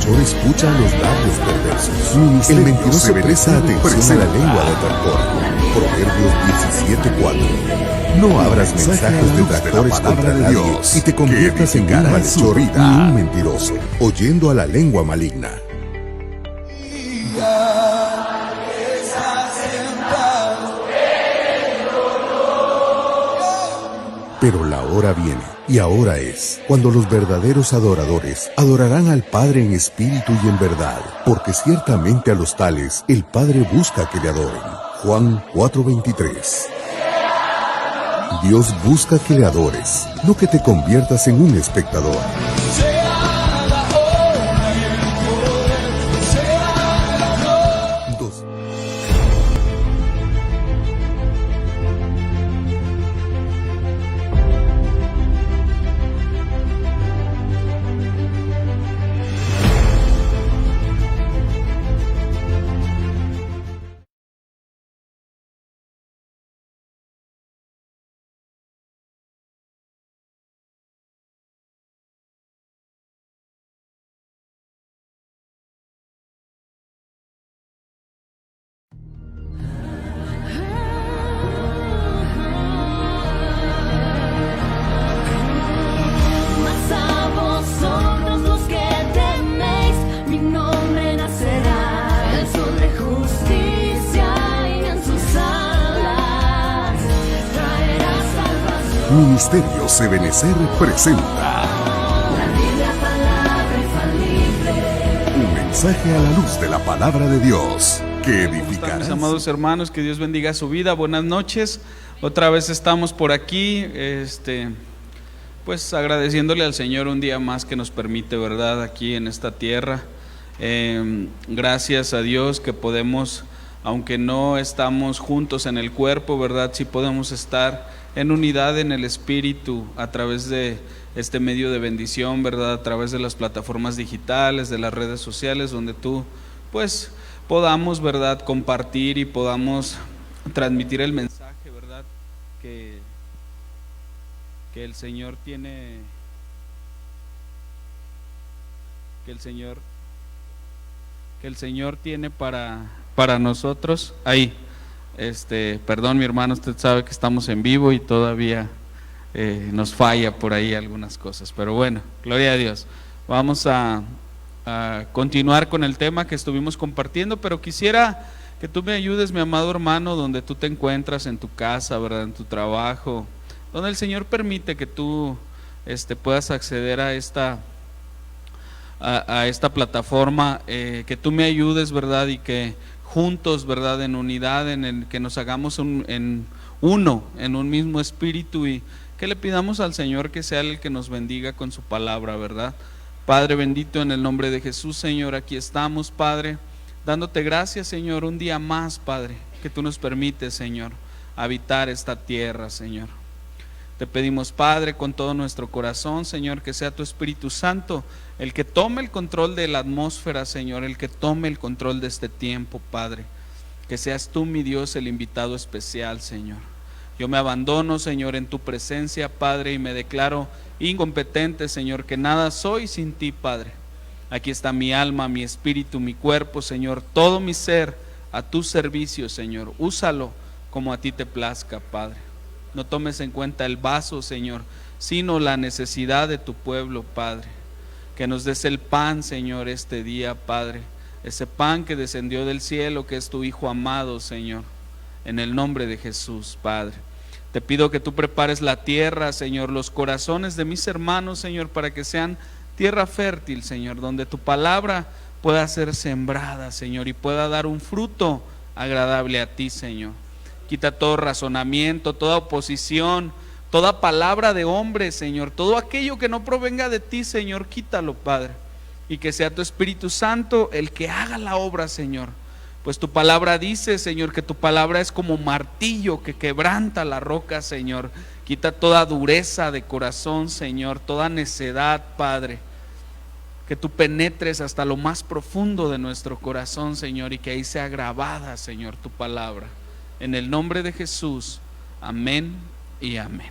malhechor escucha a los labios perversos. El mentiroso presta atención a la lengua detractor. Proverbios 17:4. No abras mensajes detractores contra nadie y te conviertas en un malhechor y un mentiroso, oyendo a la lengua maligna. Pero la hora viene, y ahora es, cuando los verdaderos adoradores adorarán al Padre en espíritu y en verdad, porque ciertamente a los tales el Padre busca que le adoren. Juan 4:23. Dios busca que le adores, no que te conviertas en un espectador. Ministerio Ebenecer presenta un mensaje a la luz de la palabra de Dios que edificará. Mis amados hermanos, que Dios bendiga su vida. Buenas noches. Otra vez estamos por aquí, pues agradeciéndole al Señor un día más que nos permite, ¿verdad?, aquí en esta tierra. Gracias a Dios que podemos, aunque no estamos juntos en el cuerpo, ¿verdad?, sí podemos estar en unidad en el espíritu a través de este medio de bendición, ¿verdad?, a través de las plataformas digitales, de las redes sociales, donde tú pues podamos, ¿verdad?, compartir y podamos transmitir el mensaje, ¿verdad?, que el Señor tiene, que el Señor tiene para nosotros. Ahí, perdón mi hermano, usted sabe que estamos en vivo y todavía nos falla por ahí algunas cosas, pero bueno, gloria a Dios. Vamos a continuar con el tema que estuvimos compartiendo, pero quisiera que tú me ayudes, mi amado hermano, donde tú te encuentras, en tu casa, ¿verdad?, en tu trabajo, donde el Señor permite que tú puedas acceder a esta plataforma, que tú me ayudes, ¿verdad?, y que juntos, ¿verdad?, en unidad, en el que nos hagamos en un mismo espíritu, y que le pidamos al Señor que sea el que nos bendiga con su palabra, ¿verdad? Padre bendito, en el nombre de Jesús, Señor, aquí estamos, Padre, dándote gracias, Señor, un día más, Padre, que tú nos permites, Señor, habitar esta tierra, Señor. Te pedimos, Padre, con todo nuestro corazón, Señor, que sea tu Espíritu Santo el que tome el control de la atmósfera, Señor, el que tome el control de este tiempo, Padre. Que seas tú, mi Dios, el invitado especial, Señor. Yo me abandono, Señor, en tu presencia, Padre, y me declaro incompetente, Señor, que nada soy sin ti, Padre. Aquí está mi alma, mi espíritu, mi cuerpo, Señor, todo mi ser a tu servicio, Señor. Úsalo como a ti te plazca, Padre. No tomes en cuenta el vaso, Señor, sino la necesidad de tu pueblo, Padre. Que nos des el pan, Señor, este día, Padre, ese pan que descendió del cielo, que es tu Hijo amado, Señor, en el nombre de Jesús, Padre. Te pido que tú prepares la tierra, Señor, los corazones de mis hermanos, Señor, para que sean tierra fértil, Señor, donde tu palabra pueda ser sembrada, Señor, y pueda dar un fruto agradable a ti, Señor. Quita todo razonamiento, toda oposición, toda palabra de hombre, Señor, todo aquello que no provenga de ti, Señor, quítalo, Padre, y que sea tu Espíritu Santo el que haga la obra, Señor. Pues tu palabra dice, Señor, que tu palabra es como martillo que quebranta la roca, Señor. Quita toda dureza de corazón, Señor, toda necedad, Padre. Que tú penetres hasta lo más profundo de nuestro corazón, Señor, y que ahí sea grabada, Señor, tu palabra. En el nombre de Jesús, amén y amén.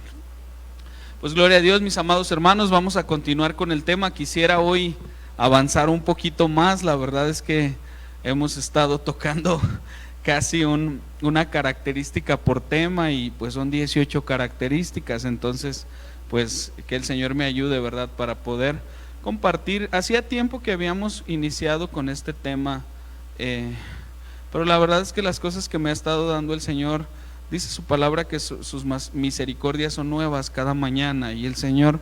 Pues gloria a Dios, mis amados hermanos, vamos a continuar con el tema. Quisiera hoy avanzar un poquito más. La verdad es que hemos estado tocando casi una característica por tema y pues son 18 características, entonces pues que el Señor me ayude, ¿verdad?, para poder compartir. Hacía tiempo que habíamos iniciado con este tema, pero la verdad es que las cosas que me ha estado dando el Señor, dice su palabra que sus misericordias son nuevas cada mañana, y el Señor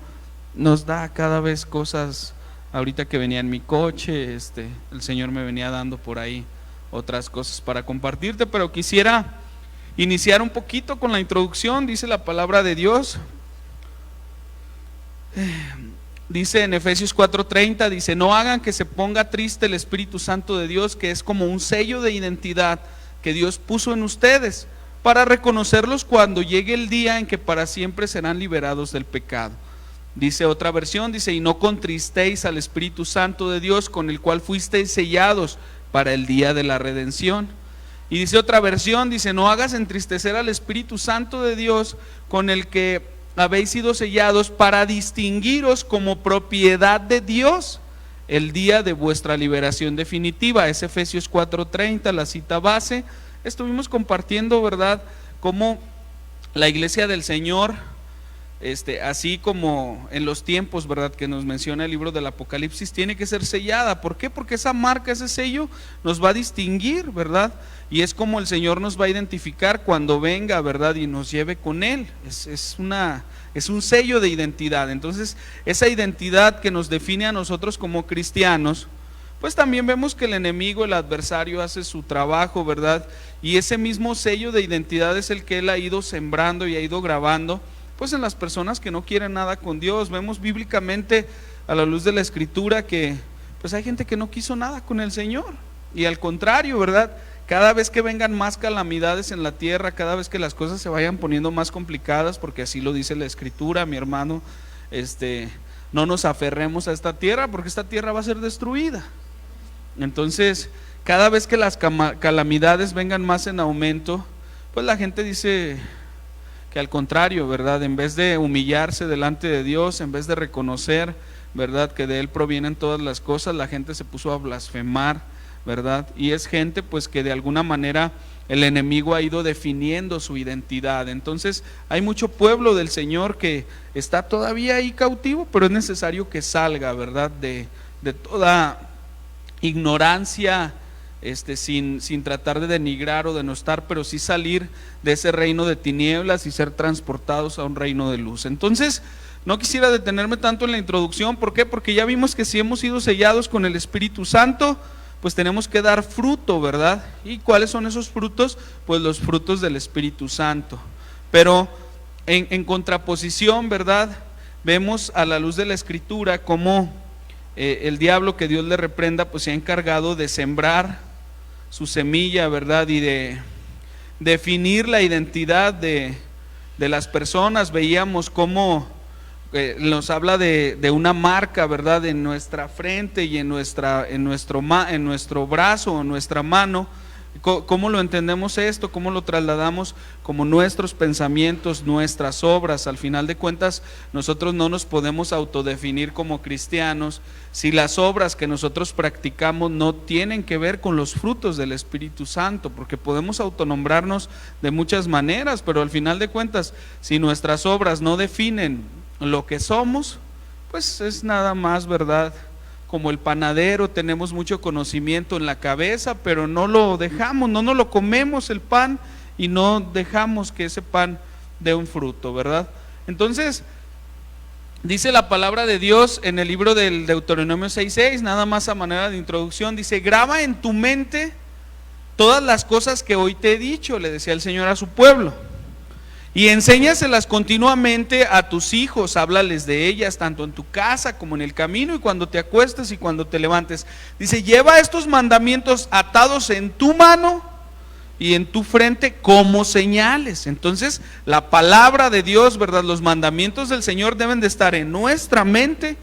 nos da cada vez cosas. Ahorita que venía en mi coche, el Señor me venía dando por ahí otras cosas para compartirte, pero quisiera iniciar un poquito con la introducción. Dice la palabra de Dios, dice en Efesios 4:30, dice: no hagan que se ponga triste el Espíritu Santo de Dios, que es como un sello de identidad que Dios puso en ustedes, para reconocerlos cuando llegue el día en que para siempre serán liberados del pecado. Dice otra versión, dice: y no contristéis al Espíritu Santo de Dios, con el cual fuisteis sellados para el día de la redención. Y dice otra versión, dice: no hagas entristecer al Espíritu Santo de Dios, con el que habéis sido sellados para distinguiros como propiedad de Dios el día de vuestra liberación definitiva. Es Efesios 4:30, la cita base. Estuvimos compartiendo, ¿verdad?, cómo la iglesia del Señor, así como en los tiempos, ¿verdad?, que nos menciona el libro del Apocalipsis, tiene que ser sellada. ¿Por qué? Porque esa marca, ese sello nos va a distinguir, ¿verdad? Y es como el Señor nos va a identificar cuando venga, ¿verdad?, y nos lleve con Él. Es un sello de identidad. Entonces, esa identidad que nos define a nosotros como cristianos, pues también vemos que el enemigo, el adversario, hace su trabajo, ¿verdad? Y ese mismo sello de identidad es el que él ha ido sembrando y ha ido grabando, pues en las personas que no quieren nada con Dios. Vemos bíblicamente, a la luz de la Escritura, que pues hay gente que no quiso nada con el Señor, y al contrario, ¿verdad?, cada vez que vengan más calamidades en la tierra, cada vez que las cosas se vayan poniendo más complicadas, porque así lo dice la Escritura, mi hermano, no nos aferremos a esta tierra, porque esta tierra va a ser destruida. Entonces, cada vez que las calamidades vengan más en aumento, pues la gente dice que al contrario, ¿verdad?, en vez de humillarse delante de Dios, en vez de reconocer, ¿verdad?, que de Él provienen todas las cosas, la gente se puso a blasfemar, ¿verdad? Y es gente pues que de alguna manera el enemigo ha ido definiendo su identidad. Entonces hay mucho pueblo del Señor que está todavía ahí cautivo, pero es necesario que salga, ¿verdad?, de toda ignorancia, sin tratar de denigrar o denostar, pero sí salir de ese reino de tinieblas y ser transportados a un reino de luz. Entonces, no quisiera detenerme tanto en la introducción. ¿Por qué? Porque ya vimos que si hemos sido sellados con el Espíritu Santo, pues tenemos que dar fruto, ¿verdad? ¿Y cuáles son esos frutos? Pues los frutos del Espíritu Santo. Pero en contraposición, ¿verdad?, vemos a la luz de la Escritura cómo el diablo, que Dios le reprenda, pues se ha encargado de sembrar su semilla, ¿verdad?, y de definir la identidad de las personas. Veíamos cómo nos habla de una marca, ¿verdad?, en nuestra frente y en nuestro brazo, en nuestra mano. ¿Cómo lo entendemos esto? ¿Cómo lo trasladamos? Como nuestros pensamientos, nuestras obras. Al final de cuentas, nosotros no nos podemos autodefinir como cristianos si las obras que nosotros practicamos no tienen que ver con los frutos del Espíritu Santo, porque podemos autonombrarnos de muchas maneras, pero al final de cuentas, si nuestras obras no definen lo que somos, pues es nada más, ¿verdad?, como el panadero. Tenemos mucho conocimiento en la cabeza, pero no lo dejamos, no nos lo comemos el pan, y no dejamos que ese pan dé un fruto, ¿verdad? Entonces, dice la palabra de Dios en el libro del Deuteronomio 6:6, nada más a manera de introducción, dice: graba en tu mente todas las cosas que hoy te he dicho, le decía el Señor a su pueblo, y enséñaselas continuamente a tus hijos. Háblales de ellas tanto en tu casa como en el camino, y cuando te acuestes y cuando te levantes. Dice: lleva estos mandamientos atados en tu mano y en tu frente como señales. Entonces, la palabra de Dios, ¿verdad?, los mandamientos del Señor deben de estar en nuestra mente,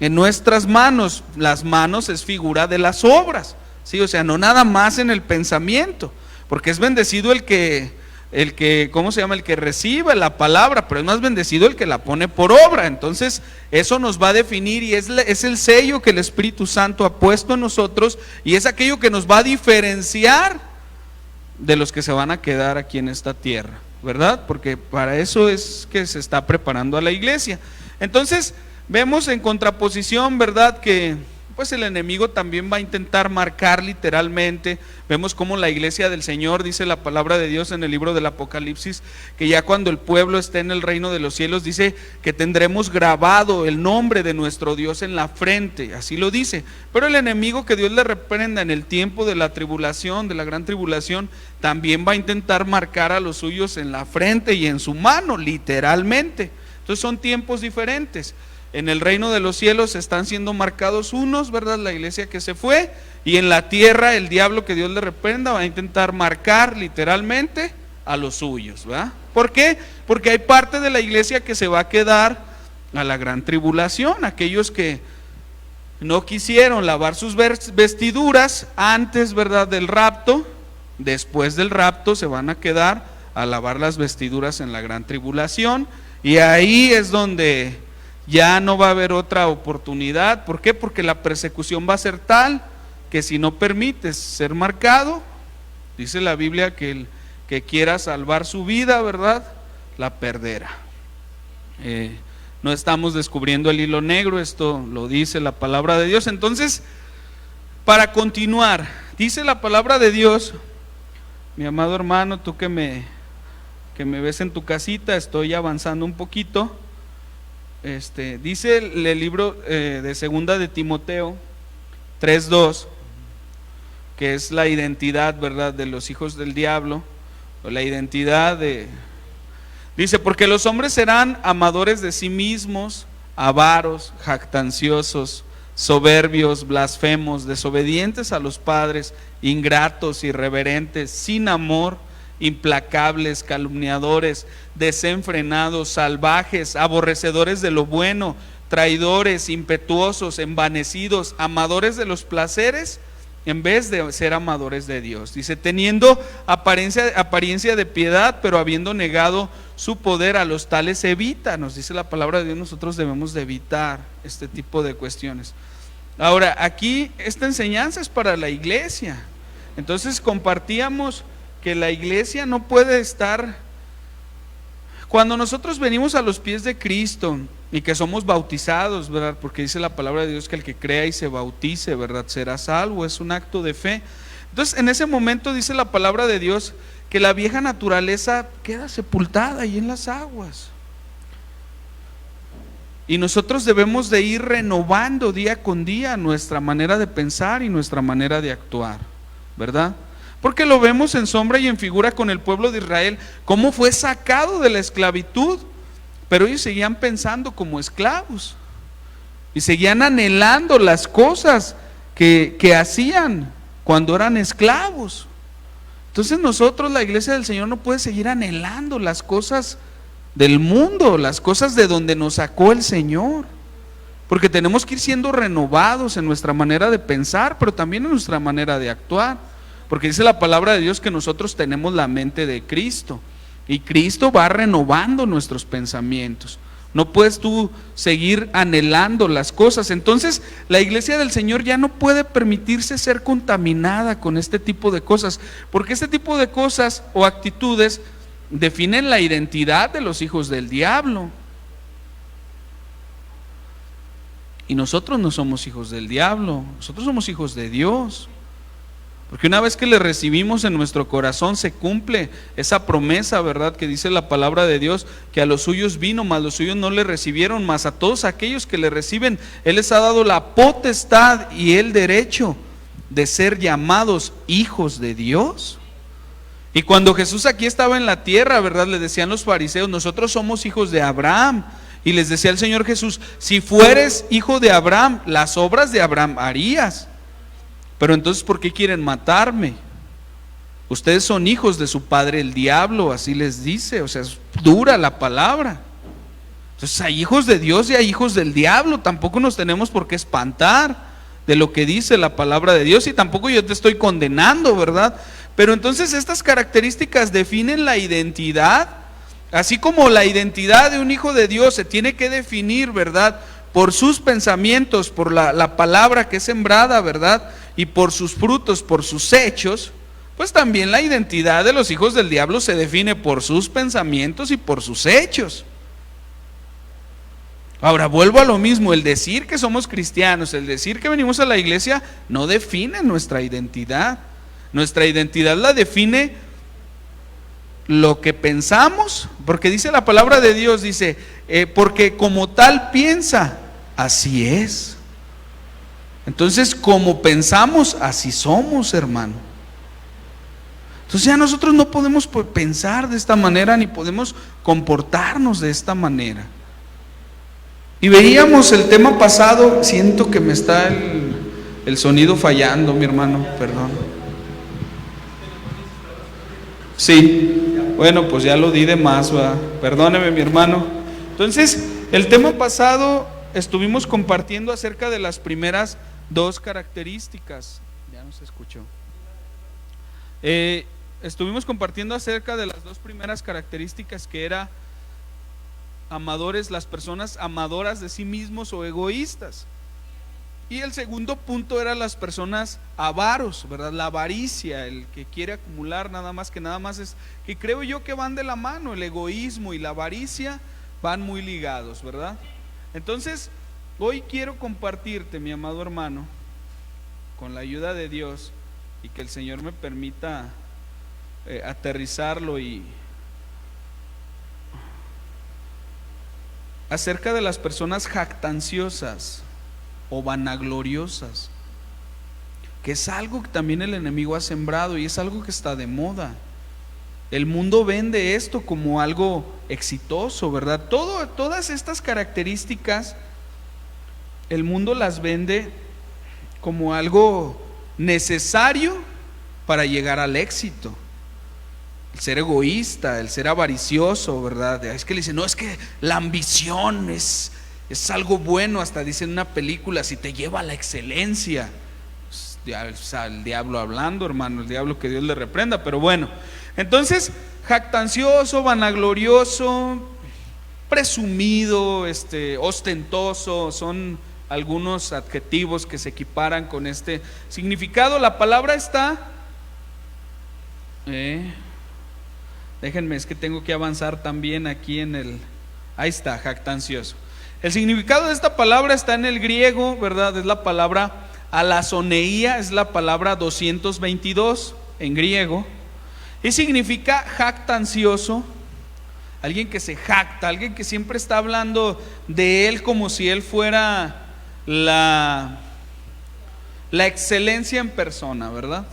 en nuestras manos. Las manos es figura de las obras, ¿sí? O sea, no nada más en el pensamiento, porque es bendecido el que el que, ¿cómo se llama? El que recibe la palabra, pero es más bendecido el que la pone por obra. Entonces, eso nos va a definir y es el sello que el Espíritu Santo ha puesto en nosotros y es aquello que nos va a diferenciar de los que se van a quedar aquí en esta tierra, ¿verdad? Porque para eso es que se está preparando a la iglesia. Entonces, vemos en contraposición, ¿verdad? Que pues el enemigo también va a intentar marcar literalmente. Vemos cómo la iglesia del Señor, dice la palabra de Dios en el libro del Apocalipsis, que ya cuando el pueblo esté en el reino de los cielos, dice que tendremos grabado el nombre de nuestro Dios en la frente, así lo dice. Pero el enemigo, que Dios le reprenda, en el tiempo de la tribulación, de la gran tribulación, también va a intentar marcar a los suyos en la frente y en su mano, literalmente. Entonces son tiempos diferentes. En el reino de los cielos están siendo marcados unos, ¿verdad? La iglesia que se fue, y en la tierra el diablo, que Dios le reprenda, va a intentar marcar literalmente a los suyos, ¿verdad? ¿Por qué? Porque hay parte de la iglesia que se va a quedar a la gran tribulación, aquellos que no quisieron lavar sus vestiduras antes, ¿verdad?, del rapto. Después del rapto se van a quedar a lavar las vestiduras en la gran tribulación, y ahí es donde ya no va a haber otra oportunidad. ¿Por qué? Porque la persecución va a ser tal que si no permites ser marcado, dice la Biblia que el que quiera salvar su vida, ¿verdad?, la perderá. No estamos descubriendo el hilo negro, esto lo dice la palabra de Dios. Entonces, para continuar, dice la palabra de Dios, mi amado hermano, tú que me ves en tu casita, estoy avanzando un poquito. Dice el libro de segunda de Timoteo 3:2, que es la identidad, ¿verdad?, de los hijos del diablo, o la identidad de... Dice, porque los hombres serán amadores de sí mismos, avaros, jactanciosos, soberbios, blasfemos, desobedientes a los padres, ingratos, irreverentes, sin amor, implacables, calumniadores, desenfrenados, salvajes, aborrecedores de lo bueno, traidores, impetuosos, envanecidos, amadores de los placeres en vez de ser amadores de Dios. Dice, teniendo apariencia de piedad, pero habiendo negado su poder, a los tales evita. Nos dice la palabra de Dios, nosotros debemos de evitar este tipo de cuestiones. Ahora, aquí esta enseñanza es para la iglesia. Entonces compartíamos que la iglesia no puede estar, cuando nosotros venimos a los pies de Cristo y que somos bautizados, ¿verdad? Porque dice la palabra de Dios que el que crea y se bautice, ¿verdad?, será salvo, es un acto de fe. Entonces, en ese momento dice la palabra de Dios que la vieja naturaleza queda sepultada ahí en las aguas. Y nosotros debemos de ir renovando día con día nuestra manera de pensar y nuestra manera de actuar, ¿verdad? Porque lo vemos en sombra y en figura con el pueblo de Israel, cómo fue sacado de la esclavitud, pero ellos seguían pensando como esclavos y seguían anhelando las cosas que hacían cuando eran esclavos. Entonces nosotros, la iglesia del Señor, no puede seguir anhelando las cosas del mundo, las cosas de donde nos sacó el Señor, porque tenemos que ir siendo renovados en nuestra manera de pensar, pero también en nuestra manera de actuar. Porque dice la palabra de Dios que nosotros tenemos la mente de Cristo y Cristo va renovando nuestros pensamientos. No puedes tú seguir anhelando las cosas. Entonces la iglesia del Señor ya no puede permitirse ser contaminada con este tipo de cosas, porque este tipo de cosas o actitudes definen la identidad de los hijos del diablo. Y nosotros no somos hijos del diablo, nosotros somos hijos de Dios. Porque una vez que le recibimos en nuestro corazón, se cumple esa promesa, ¿verdad?, que dice la palabra de Dios, que a los suyos vino, mas los suyos no le recibieron, mas a todos aquellos que le reciben, Él les ha dado la potestad y el derecho de ser llamados hijos de Dios. Y cuando Jesús aquí estaba en la tierra, ¿verdad?, le decían los fariseos, nosotros somos hijos de Abraham. Y les decía el Señor Jesús, si fueres hijo de Abraham, las obras de Abraham harías. Pero entonces, ¿por qué quieren matarme? Ustedes son hijos de su padre el diablo, así les dice. O sea, es dura la palabra. Entonces hay hijos de Dios y hay hijos del diablo. Tampoco nos tenemos por qué espantar de lo que dice la palabra de Dios, y tampoco yo te estoy condenando, ¿verdad? Pero entonces estas características definen la identidad, así como la identidad de un hijo de Dios se tiene que definir, ¿verdad?, por sus pensamientos, por la palabra que es sembrada, ¿verdad?, y por sus frutos, por sus hechos. Pues también la identidad de los hijos del diablo se define por sus pensamientos y por sus hechos. Ahora vuelvo a lo mismo, el decir que somos cristianos, el decir que venimos a la iglesia no define nuestra identidad. Nuestra identidad la define lo que pensamos, porque dice la palabra de Dios, dice, porque como tal piensa, así es. Entonces, como pensamos, así somos, hermano. Entonces ya nosotros no podemos pensar de esta manera, ni podemos comportarnos de esta manera. Y veíamos el tema pasado, siento que me está el sonido fallando, mi hermano, perdón. Sí, bueno, pues ya lo di de más, ¿verdad? Perdóneme, mi hermano. Entonces, el tema pasado estuvimos compartiendo acerca de las primeras dos características. Ya no se escuchó. Estuvimos compartiendo acerca de las dos primeras características, que era amadores, las personas amadoras de sí mismos o egoístas. Y el segundo punto era las personas avaros, ¿verdad? La avaricia, el que quiere acumular nada más, es que creo yo que van de la mano, el egoísmo y la avaricia van muy ligados, ¿verdad? Entonces, hoy quiero compartirte, mi amado hermano, con la ayuda de Dios, y que el Señor me permita aterrizarlo, y acerca de las personas jactanciosas o vanagloriosas, que es algo que también el enemigo ha sembrado y es algo que está de moda. El mundo vende esto como algo exitoso, ¿verdad? Todas estas características el mundo las vende como algo necesario para llegar al éxito. El ser egoísta, el ser avaricioso, ¿verdad? Es que le dicen, no, es que la ambición es algo bueno, hasta dicen en una película, si te lleva a la excelencia. El diablo hablando, hermano, el diablo, que Dios le reprenda, pero bueno. Entonces, jactancioso, vanaglorioso, presumido, ostentoso, son algunos adjetivos que se equiparan con este significado. La palabra está... déjenme, es que tengo que avanzar también aquí en el... Ahí está, jactancioso. El significado de esta palabra está en el griego, ¿verdad? Es la palabra alazoneía, es la palabra 222 en griego, y significa jactancioso, alguien que se jacta, alguien que siempre está hablando de él como si él fuera la excelencia en persona, ¿verdad?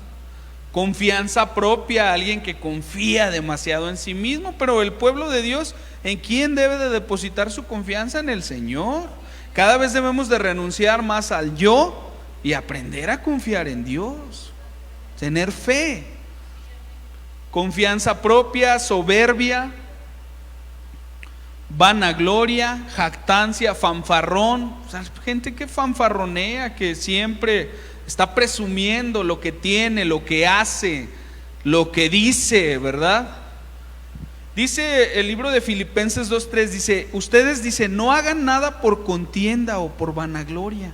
Confianza propia, alguien que confía demasiado en sí mismo. Pero el pueblo de Dios, ¿en quién debe de depositar su confianza? En el Señor. Cada vez debemos de renunciar más al yo y aprender a confiar en Dios, tener fe. Confianza propia, soberbia, vanagloria, jactancia, fanfarrón. O sea, gente que fanfarronea, que siempre está presumiendo lo que tiene, lo que hace, lo que dice, ¿verdad? Dice el libro de Filipenses 2:3, dice, ustedes, dice, no hagan nada por contienda o por vanagloria,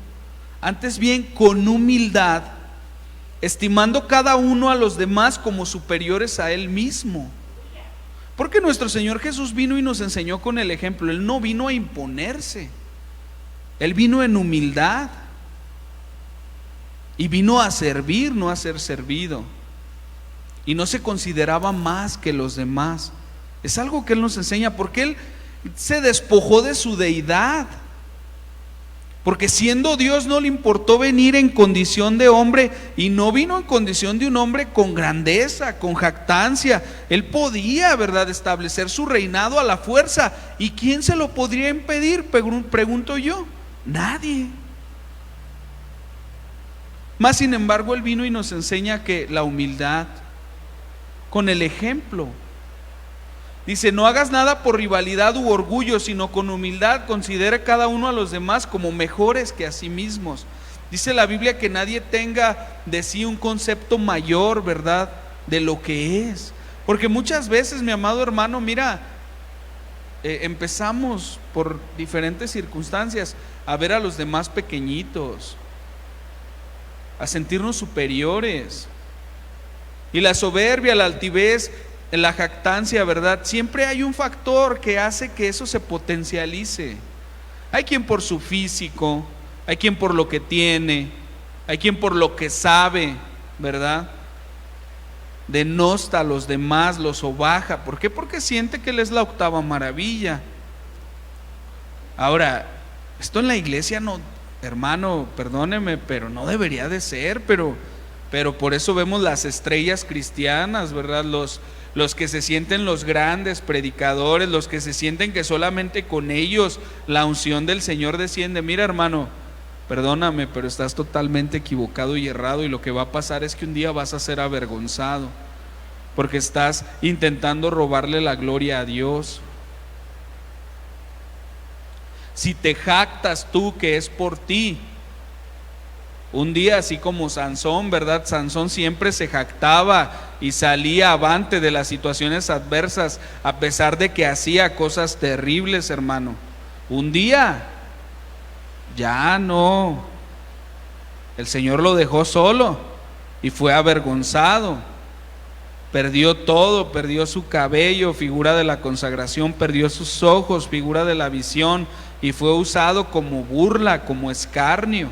antes bien con humildad, estimando cada uno a los demás como superiores a él mismo. Porque nuestro Señor Jesús vino y nos enseñó con el ejemplo. Él no vino a imponerse, Él vino en humildad. Y vino a servir, no a ser servido. Y no se consideraba más que los demás. Es algo que Él nos enseña, porque Él se despojó de su deidad. Porque siendo Dios no le importó venir en condición de hombre, y no vino en condición de un hombre con grandeza, con jactancia. Él podía, ¿verdad?, establecer su reinado a la fuerza. ¿Y quién se lo podría impedir? Pregunto yo. Nadie. Más sin embargo, Él vino y nos enseña que la humildad, con el ejemplo. Dice, no hagas nada por rivalidad u orgullo, sino con humildad considera cada uno a los demás como mejores que a sí mismos. Dice la Biblia que nadie tenga de sí un concepto mayor, ¿verdad?, de lo que es. Porque muchas veces, mi amado hermano, mira, empezamos por diferentes circunstancias a ver a los demás pequeñitos, a sentirnos superiores. Y la soberbia, la altivez, la jactancia, ¿verdad? Siempre hay un factor que hace que eso se potencialice. Hay quien por su físico, hay quien por lo que tiene, hay quien por lo que sabe, ¿verdad? Denosta a los demás, los sobaja. ¿Por qué? Porque siente que él es la octava maravilla. Ahora, esto en la iglesia no, hermano, perdóneme, pero no debería de ser, pero por eso vemos las estrellas cristianas, ¿verdad? Los que se sienten los grandes predicadores, los que se sienten que solamente con ellos la unción del Señor desciende. Mira, hermano, perdóname, pero estás totalmente equivocado y errado, y lo que va a pasar es que un día vas a ser avergonzado, porque estás intentando robarle la gloria a Dios. Si te jactas tú que es por ti, un día, así como Sansón, ¿verdad? Sansón siempre se jactaba y salía avante de las situaciones adversas, a pesar de que hacía cosas terribles, hermano. Un día ya no, el Señor lo dejó solo y fue avergonzado. Perdió todo, perdió su cabello, figura de la consagración, perdió sus ojos, figura de la visión, y fue usado como burla, como escarnio.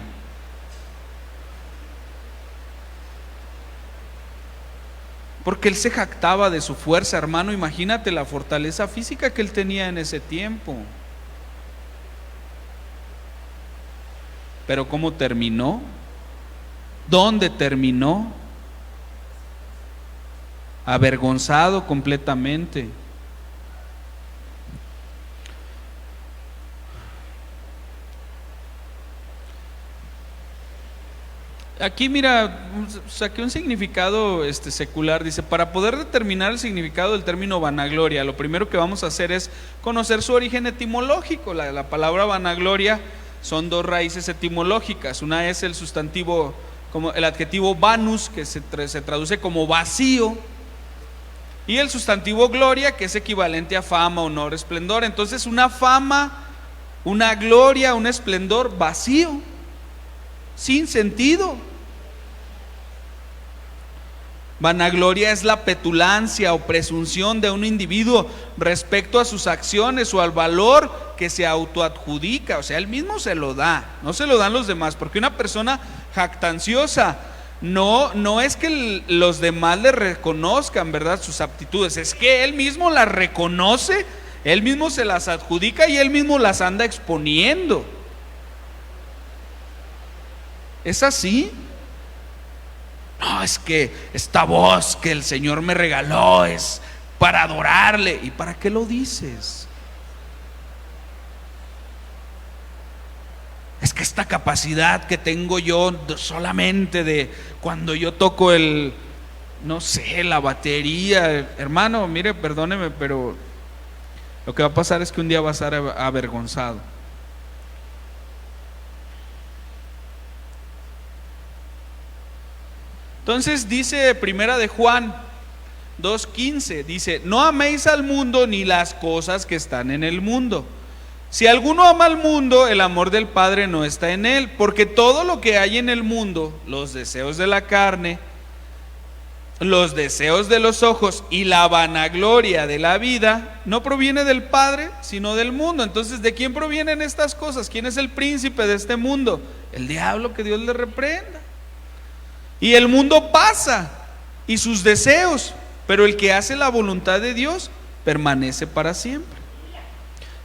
Porque él se jactaba de su fuerza, hermano. Imagínate la fortaleza física que él tenía en ese tiempo. Pero ¿cómo terminó? ¿Dónde terminó? Avergonzado completamente. Aquí mira, saqué un significado secular. Dice: para poder determinar el significado del término vanagloria, lo primero que vamos a hacer es conocer su origen etimológico. La palabra vanagloria son dos raíces etimológicas. Una es el sustantivo, como el adjetivo vanus, que se traduce como vacío, y el sustantivo gloria, que es equivalente a fama, honor, esplendor. Entonces, una fama, una gloria, un esplendor vacío, sin sentido. Vanagloria es la petulancia o presunción de un individuo respecto a sus acciones o al valor que se autoadjudica. O sea, él mismo se lo da, no se lo dan los demás. Porque una persona jactanciosa no es que los demás le reconozcan, ¿verdad?, sus aptitudes. Es que él mismo las reconoce, él mismo se las adjudica y él mismo las anda exponiendo. ¿Es así? No, es que esta voz que el Señor me regaló es para adorarle. ¿Y para qué lo dices? Es que esta capacidad que tengo yo solamente de cuando yo toco no sé, la batería. Hermano, mire, perdóneme, pero lo que va a pasar es que un día va a estar avergonzado. Entonces dice Primera de Juan 2:15, dice: no améis al mundo ni las cosas que están en el mundo. Si alguno ama al mundo, el amor del Padre no está en él, porque todo lo que hay en el mundo, los deseos de la carne, los deseos de los ojos y la vanagloria de la vida, no proviene del Padre, sino del mundo. Entonces, ¿de quién provienen estas cosas? ¿Quién es el príncipe de este mundo? El diablo, que Dios le reprenda. Y el mundo pasa, y sus deseos, pero el que hace la voluntad de Dios permanece para siempre.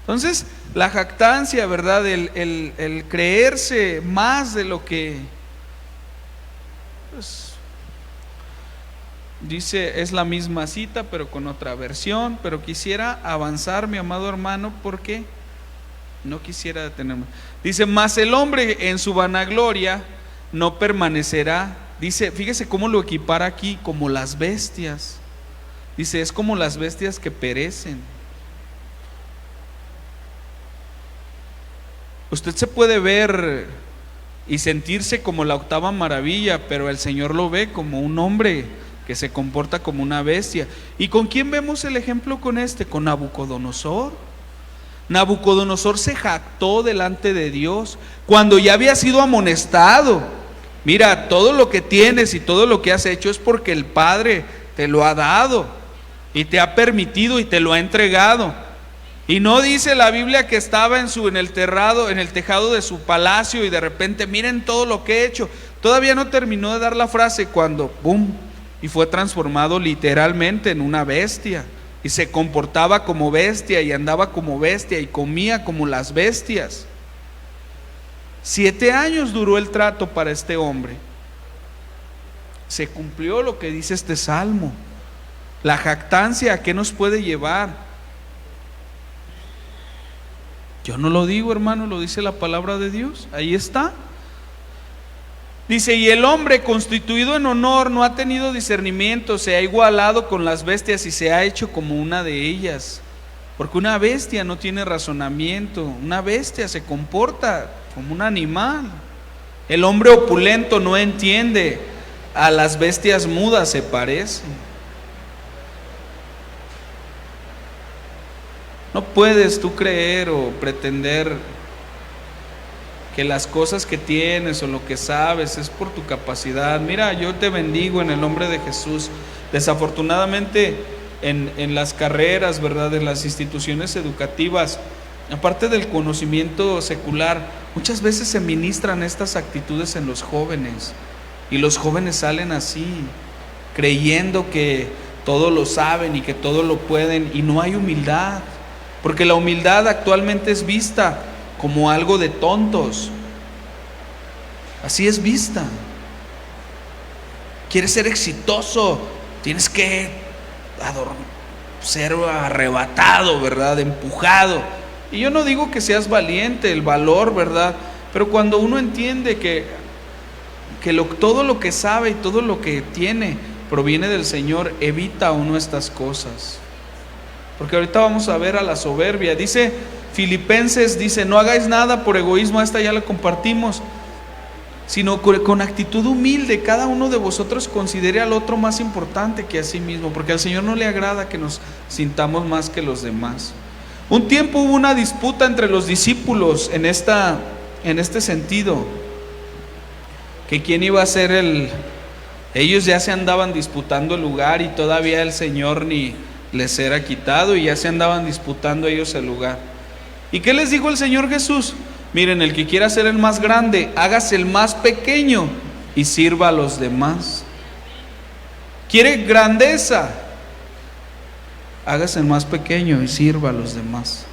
Entonces, la jactancia, ¿verdad?, el creerse más de lo que, pues, dice, es la misma cita, pero con otra versión. Pero quisiera avanzar, mi amado hermano, porque no quisiera detenerme. Dice: mas el hombre en su vanagloria no permanecerá. Dice, fíjese cómo lo equipara aquí, como las bestias. Dice, es como las bestias que perecen. Usted se puede ver y sentirse como la octava maravilla, pero el Señor lo ve como un hombre que se comporta como una bestia. ¿Y con quién vemos el ejemplo con este? Con Nabucodonosor. Nabucodonosor se jactó delante de Dios cuando ya había sido amonestado. Mira, todo lo que tienes y todo lo que has hecho es porque el Padre te lo ha dado y te ha permitido y te lo ha entregado. Y no dice la Biblia que estaba en el tejado de su palacio y de repente, miren todo lo que he hecho. Todavía no terminó de dar la frase cuando ¡pum! Y fue transformado literalmente en una bestia. Y se comportaba como bestia y andaba como bestia y comía como las bestias. 7 años duró el trato para este hombre. Se cumplió lo que dice este salmo. La jactancia, ¿a qué nos puede llevar? Yo no lo digo, hermano, lo dice la palabra de Dios. Ahí está. Dice, y el hombre constituido en honor no ha tenido discernimiento, se ha igualado con las bestias y se ha hecho como una de ellas. Porque una bestia no tiene razonamiento, una bestia se comporta como un animal. El hombre opulento no entiende, a las bestias mudas se parece. No puedes tú creer o pretender que las cosas que tienes o lo que sabes es por tu capacidad. Mira, yo te bendigo en el nombre de Jesús. Desafortunadamente en las carreras, ¿verdad?, en las instituciones educativas, aparte del conocimiento secular, muchas veces se ministran estas actitudes en los jóvenes. Y los jóvenes salen así, creyendo que todo lo saben y que todo lo pueden, y no hay humildad. Porque la humildad actualmente es vista como algo de tontos. Así es vista. Quieres ser exitoso, tienes que ser arrebatado, ¿verdad?, empujado. Y yo no digo que seas valiente, el valor, ¿verdad? Pero cuando uno entiende que todo lo que sabe y todo lo que tiene proviene del Señor, evita uno estas cosas. Porque ahorita vamos a ver a la soberbia. Dice Filipenses, dice, no hagáis nada por egoísmo, esta ya la compartimos, sino con actitud humilde, cada uno de vosotros considere al otro más importante que a sí mismo, porque al Señor no le agrada que nos sintamos más que los demás. Un tiempo hubo una disputa entre los discípulos en este sentido, que quién iba a ser ellos ya se andaban disputando el lugar y todavía el Señor ni les era quitado y ya se andaban disputando ellos el lugar. ¿Y qué les dijo el Señor Jesús? Miren, el que quiera ser el más grande, hágase el más pequeño y sirva a los demás. ¿Quiere grandeza? Hágase el más pequeño y sirva a los demás.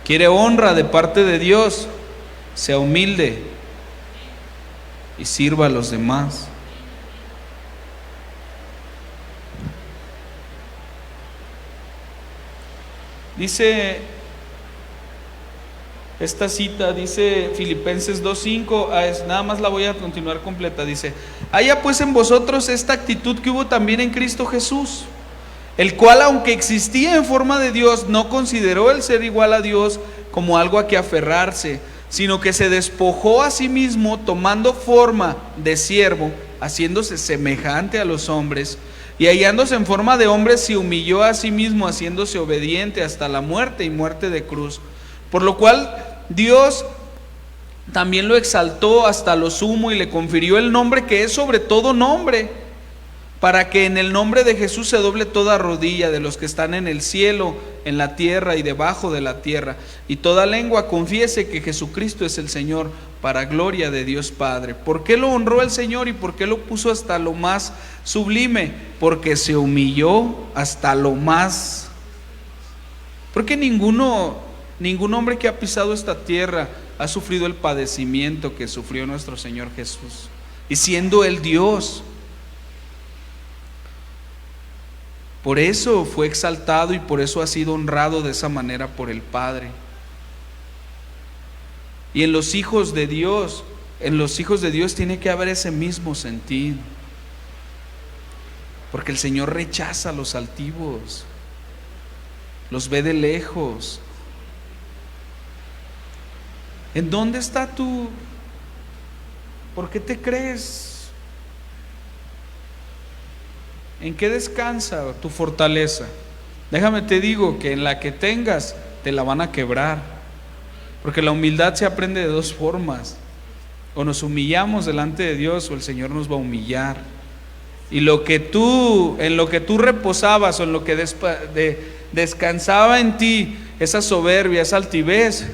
¿Quiere honra de parte de Dios? Sea humilde y sirva a los demás. Dice esta cita, dice Filipenses 2:5, nada más la voy a continuar completa. Dice, haya pues en vosotros esta actitud que hubo también en Cristo Jesús, el cual, aunque existía en forma de Dios, no consideró el ser igual a Dios como algo a que aferrarse, sino que se despojó a sí mismo, tomando forma de siervo, haciéndose semejante a los hombres, y hallándose en forma de hombre, se humilló a sí mismo, haciéndose obediente hasta la muerte y muerte de cruz. Por lo cual Dios también lo exaltó hasta lo sumo y le confirió el nombre que es sobre todo nombre, para que en el nombre de Jesús se doble toda rodilla de los que están en el cielo, en la tierra y debajo de la tierra, y toda lengua confiese que Jesucristo es el Señor, para gloria de Dios Padre. ¿Por qué lo honró el Señor y por qué lo puso hasta lo más sublime? Porque se humilló hasta lo más. Porque ningún hombre que ha pisado esta tierra ha sufrido el padecimiento que sufrió nuestro Señor Jesús, y siendo Él Dios. Por eso fue exaltado y por eso ha sido honrado de esa manera por el Padre. Y en los hijos de Dios tiene que haber ese mismo sentir. Porque el Señor rechaza a los altivos, los ve de lejos. ¿En dónde está tú? ¿Por qué te crees ¿En qué descansa tu fortaleza? Déjame te digo que en la que tengas te la van a quebrar, porque la humildad se aprende de dos formas: o nos humillamos delante de Dios, o el Señor nos va a humillar. Y en lo que tú reposabas, o en lo que descansaba en ti, esa soberbia, esa altivez,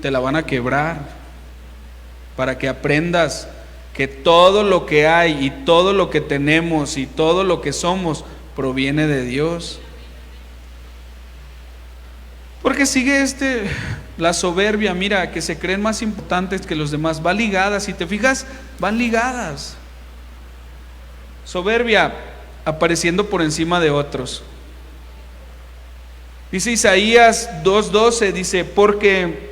te la van a quebrar, para que aprendas que todo lo que hay y todo lo que tenemos y todo lo que somos proviene de Dios. Porque sigue la soberbia, mira, que se creen más importantes que los demás, va ligada, si te fijas, van ligadas. Soberbia, apareciendo por encima de otros. Dice Isaías 2:12, dice: porque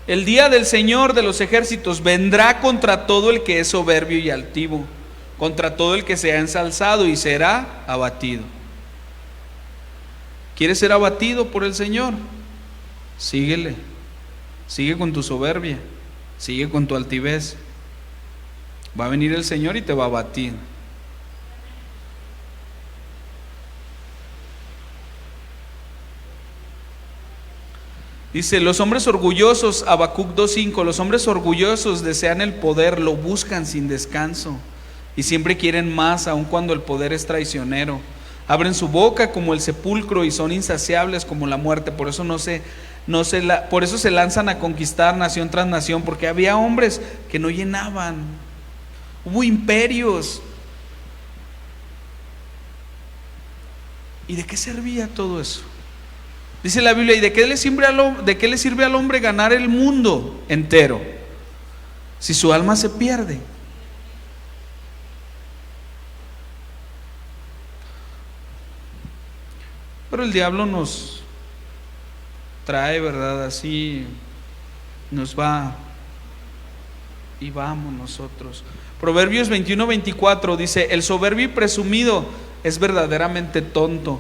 el día del Señor de los ejércitos vendrá contra todo el que es soberbio y altivo, contra todo el que se ha ensalzado, y será abatido. ¿Quieres ser abatido por el Señor? Síguele, sigue con tu soberbia, sigue con tu altivez. Va a venir el Señor y te va a abatir. Dice: los hombres orgullosos, Habacuc 2:5, los hombres orgullosos desean el poder, lo buscan sin descanso y siempre quieren más, aun cuando el poder es traicionero. Abren su boca como el sepulcro y son insaciables como la muerte. Por eso por eso se lanzan a conquistar nación tras nación, porque había hombres que no llenaban. Hubo imperios. ¿Y de qué servía todo eso? Dice la Biblia: ¿y de qué le sirve al hombre ganar el mundo entero si su alma se pierde? Pero el diablo nos trae, ¿verdad? Así nos va y vamos nosotros. Proverbios 21:24 dice: el soberbio y presumido es verdaderamente tonto,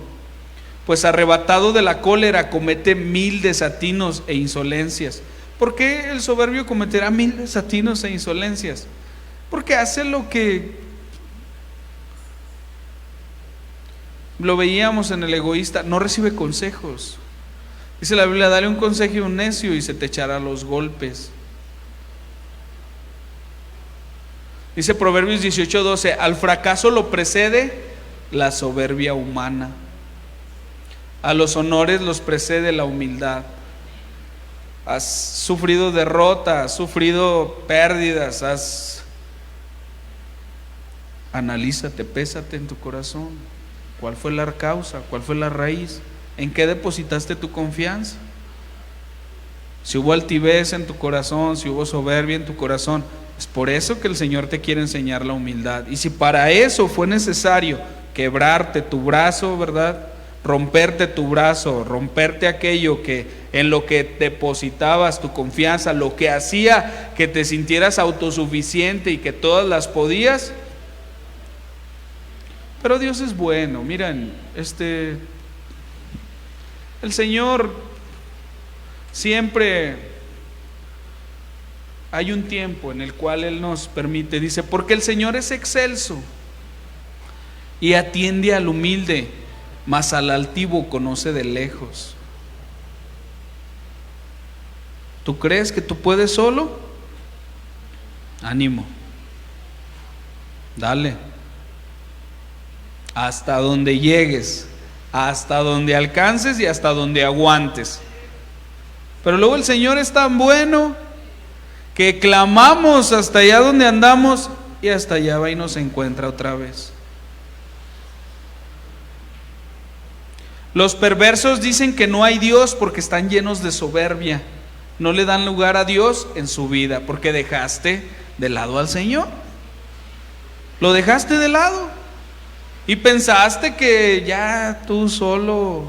pues arrebatado de la cólera comete 1000 desatinos e insolencias. ¿Por qué el soberbio cometerá 1000 desatinos e insolencias? Porque hace lo que lo veíamos en el egoísta, no recibe consejos. Dice la Biblia: dale un consejo a un necio y se te echará los golpes. Dice Proverbios 18:12: al fracaso lo precede la soberbia humana, a los honores los precede la humildad. Has sufrido derrota, has sufrido pérdidas, analízate, pésate en tu corazón. ¿Cuál fue la causa? ¿Cuál fue la raíz? ¿En qué depositaste tu confianza? Si hubo altivez en tu corazón, si hubo soberbia en tu corazón, es por eso que el Señor te quiere enseñar la humildad. Y si para eso fue necesario quebrarte tu brazo, ¿verdad? Romperte tu brazo, romperte aquello que en lo que depositabas tu confianza, lo que hacía que te sintieras autosuficiente y que todas las podías. Pero Dios es bueno. Miren, el Señor siempre hay un tiempo en el cual Él nos permite. Dice: porque el Señor es excelso y atiende al humilde, mas al altivo conoce de lejos. ¿Tú crees que tú puedes solo? Ánimo, dale. Hasta donde llegues, hasta donde alcances y hasta donde aguantes. Pero luego el Señor es tan bueno que clamamos hasta allá donde andamos y hasta allá va y nos encuentra otra vez. Los perversos dicen que no hay Dios porque están llenos de soberbia. No le dan lugar a Dios en su vida porque dejaste de lado al Señor. Lo dejaste de lado. Y pensaste que ya tú solo,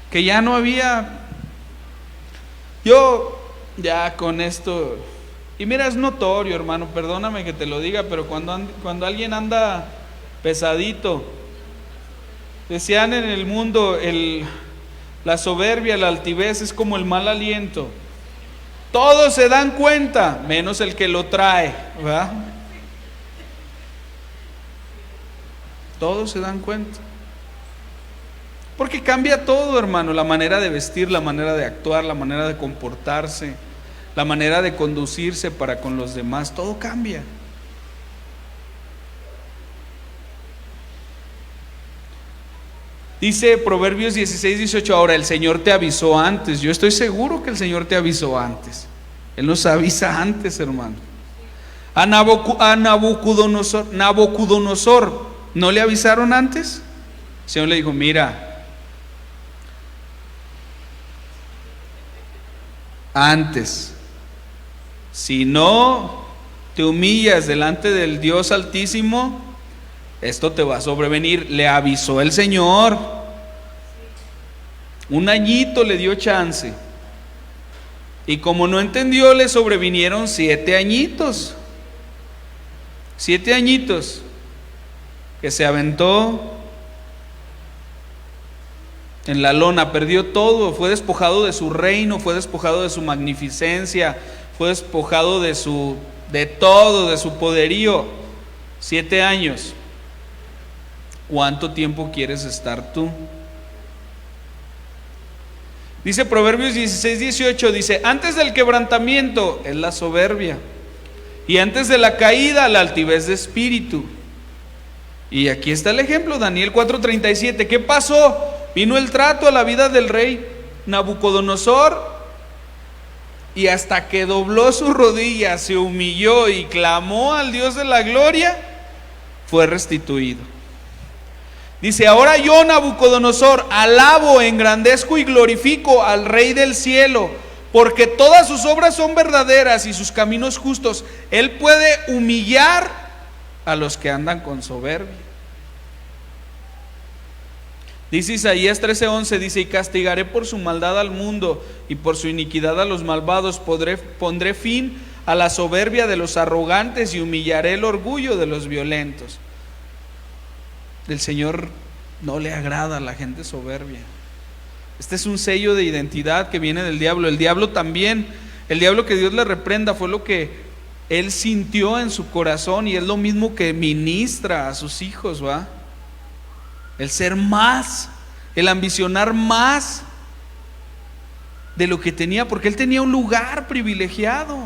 que ya no había. Yo ya con esto, y mira, es notorio, hermano, perdóname que te lo diga, pero cuando alguien anda pesadito, decían en el mundo, la soberbia, la altivez es como el mal aliento. Todos se dan cuenta, menos el que lo trae, ¿verdad? Todos se dan cuenta. Porque cambia todo, hermano, la manera de vestir, la manera de actuar, la manera de comportarse, la manera de conducirse para con los demás, todo cambia. Dice Proverbios 16:18, ahora el Señor te avisó antes. Yo estoy seguro que el Señor te avisó antes. Él nos avisa antes, hermano. A Nabucodonosor, ¿no le avisaron antes? El Señor le dijo, mira, antes, si no te humillas delante del Dios Altísimo, esto te va a sobrevenir. Le avisó el Señor. Un añito le dio chance. Y como no entendió, le sobrevinieron 7 añitos. 7 añitos que se aventó en la lona, perdió todo, fue despojado de su reino, fue despojado de su magnificencia, fue despojado de todo, de su poderío. 7 años. ¿Cuánto tiempo quieres estar tú? Dice Proverbios 16:18, dice, antes del quebrantamiento es la soberbia, y antes de la caída la altivez de espíritu. Y aquí está el ejemplo, Daniel 4:37. ¿Qué pasó? Vino el trato a la vida del rey Nabucodonosor, y hasta que dobló sus rodillas, se humilló y clamó al Dios de la gloria, fue restituido. Dice, ahora yo, Nabucodonosor, alabo, engrandezco y glorifico al Rey del cielo, porque todas sus obras son verdaderas y sus caminos justos. Él puede humillar a los que andan con soberbia. Dice Isaías 13:11, dice, y castigaré por su maldad al mundo y por su iniquidad a los malvados, pondré fin a la soberbia de los arrogantes y humillaré el orgullo de los violentos. El Señor no le agrada a la gente soberbia. Este es un sello de identidad que viene del diablo. El diablo también, el diablo, que Dios le reprenda, fue lo que él sintió en su corazón, y es lo mismo que ministra a sus hijos, ¿va? El ser más, el ambicionar más de lo que tenía, porque él tenía un lugar privilegiado.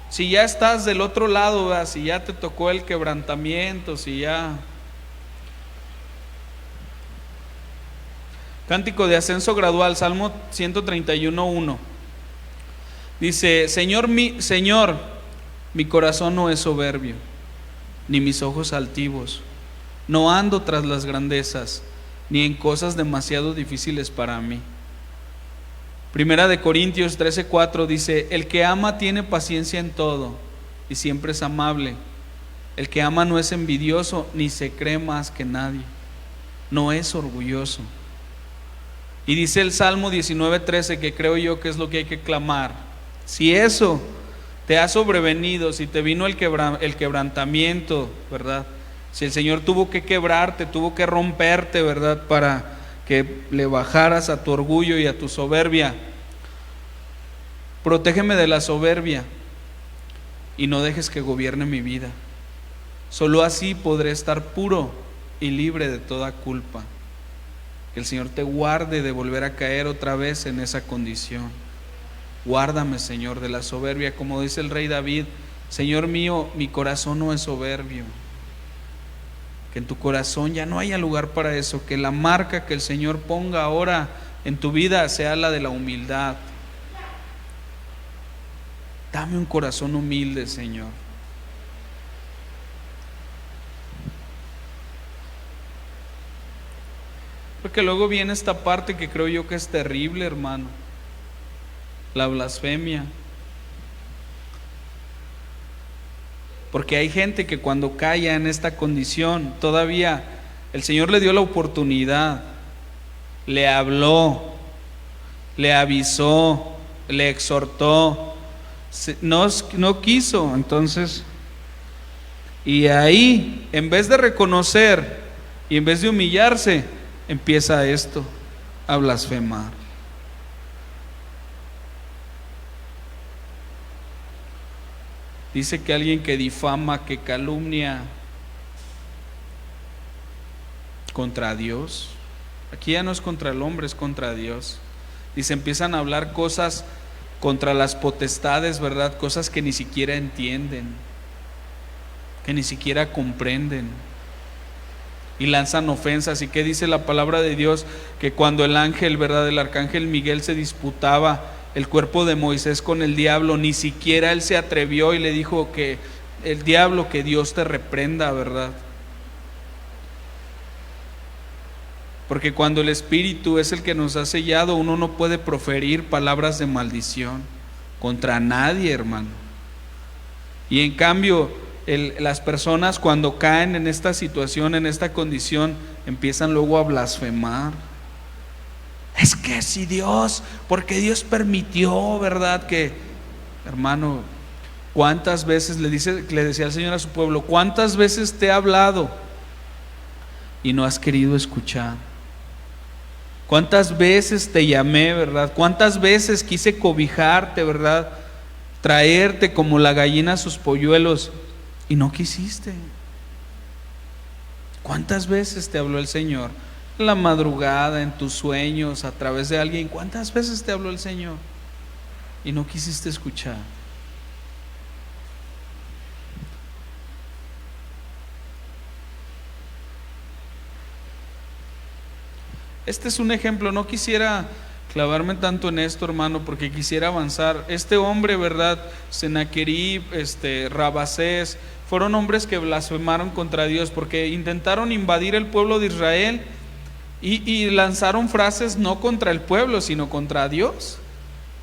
Si ya estás del otro lado, ¿verdad? Si ya te tocó el quebrantamiento, si ya... Cántico de ascenso gradual, Salmo 131:1. Dice, Señor, mi corazón no es soberbio, ni mis ojos altivos. No ando tras las grandezas, ni en cosas demasiado difíciles para mí. Primera de Corintios 13:4 dice, el que ama tiene paciencia en todo y siempre es amable. El que ama no es envidioso, ni se cree más que nadie. No es orgulloso. Y dice el Salmo 19:13, que creo yo que es lo que hay que clamar. Si eso te ha sobrevenido, si te vino el quebrantamiento, ¿verdad? Si el Señor tuvo que quebrarte, tuvo que romperte, ¿verdad? Para que le bajaras a tu orgullo y a tu soberbia. Protégeme de la soberbia y no dejes que gobierne mi vida. Solo así podré estar puro y libre de toda culpa. Que el Señor te guarde de volver a caer otra vez en esa condición. Guárdame, Señor, de la soberbia, como dice el rey David, Señor mío, mi corazón no es soberbio. Que en tu corazón ya no haya lugar para eso, que la marca que el Señor ponga ahora en tu vida sea la de la humildad. Dame un corazón humilde, Señor. Porque luego viene esta parte que creo yo que es terrible, hermano. La blasfemia. Porque hay gente que cuando cae en esta condición, todavía el Señor le dio la oportunidad, le habló, le avisó, le exhortó, no quiso. Entonces, y ahí, en vez de reconocer y en vez de humillarse, empieza esto, a blasfemar. Dice que alguien que difama, que calumnia contra Dios, aquí ya no es contra el hombre, es contra Dios. Dice, empiezan a hablar cosas contra las potestades, ¿verdad? Cosas que ni siquiera entienden, que ni siquiera comprenden, y lanzan ofensas. ¿Y qué dice la palabra de Dios? Que cuando el ángel, ¿verdad?, el arcángel Miguel se disputaba el cuerpo de Moisés con el diablo, ni siquiera él se atrevió y le dijo que el diablo, que Dios te reprenda, ¿verdad? Porque cuando el Espíritu es el que nos ha sellado, uno no puede proferir palabras de maldición contra nadie, hermano. Y en cambio, las personas cuando caen en esta situación, en esta condición, empiezan luego a blasfemar. Es que si Dios, porque Dios permitió, ¿verdad? Que, hermano, ¿cuántas veces le decía el Señor a su pueblo? ¿Cuántas veces te he hablado y no has querido escuchar? ¿Cuántas veces te llamé, verdad? ¿Cuántas veces quise cobijarte, verdad? Traerte como la gallina a sus polluelos y no quisiste. ¿Cuántas veces te habló el Señor? En la madrugada, en tus sueños, a través de alguien. ¿Cuántas veces te habló el Señor y no quisiste escuchar? Este es un ejemplo. No quisiera clavarme tanto en esto, hermano, porque quisiera avanzar. Este hombre, ¿verdad? Senaquerib, Rabasés, fueron hombres que blasfemaron contra Dios porque intentaron invadir el pueblo de Israel y lanzaron frases no contra el pueblo, sino contra Dios.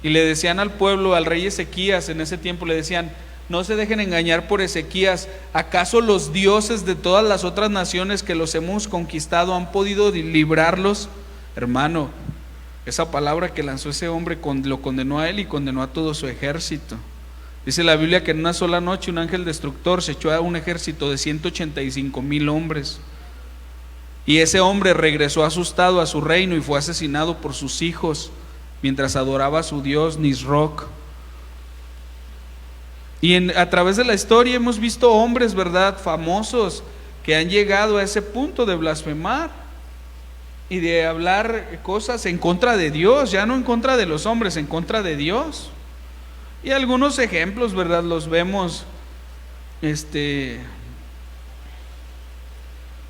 Y le decían al pueblo, al rey Ezequías, en ese tiempo le decían: no se dejen engañar por Ezequías. ¿Acaso los dioses de todas las otras naciones que los hemos conquistado han podido librarlos? Hermano, esa palabra que lanzó ese hombre lo condenó a él y condenó a todo su ejército. Dice la Biblia que en una sola noche un ángel destructor se echó a un ejército de 185,000 hombres. Y ese hombre regresó asustado a su reino y fue asesinado por sus hijos mientras adoraba a su dios Nisroch. Y a través de la historia hemos visto hombres, ¿verdad?, famosos que han llegado a ese punto de blasfemar y de hablar cosas en contra de Dios, ya no en contra de los hombres, en contra de Dios. Y algunos ejemplos, ¿verdad?, los vemos.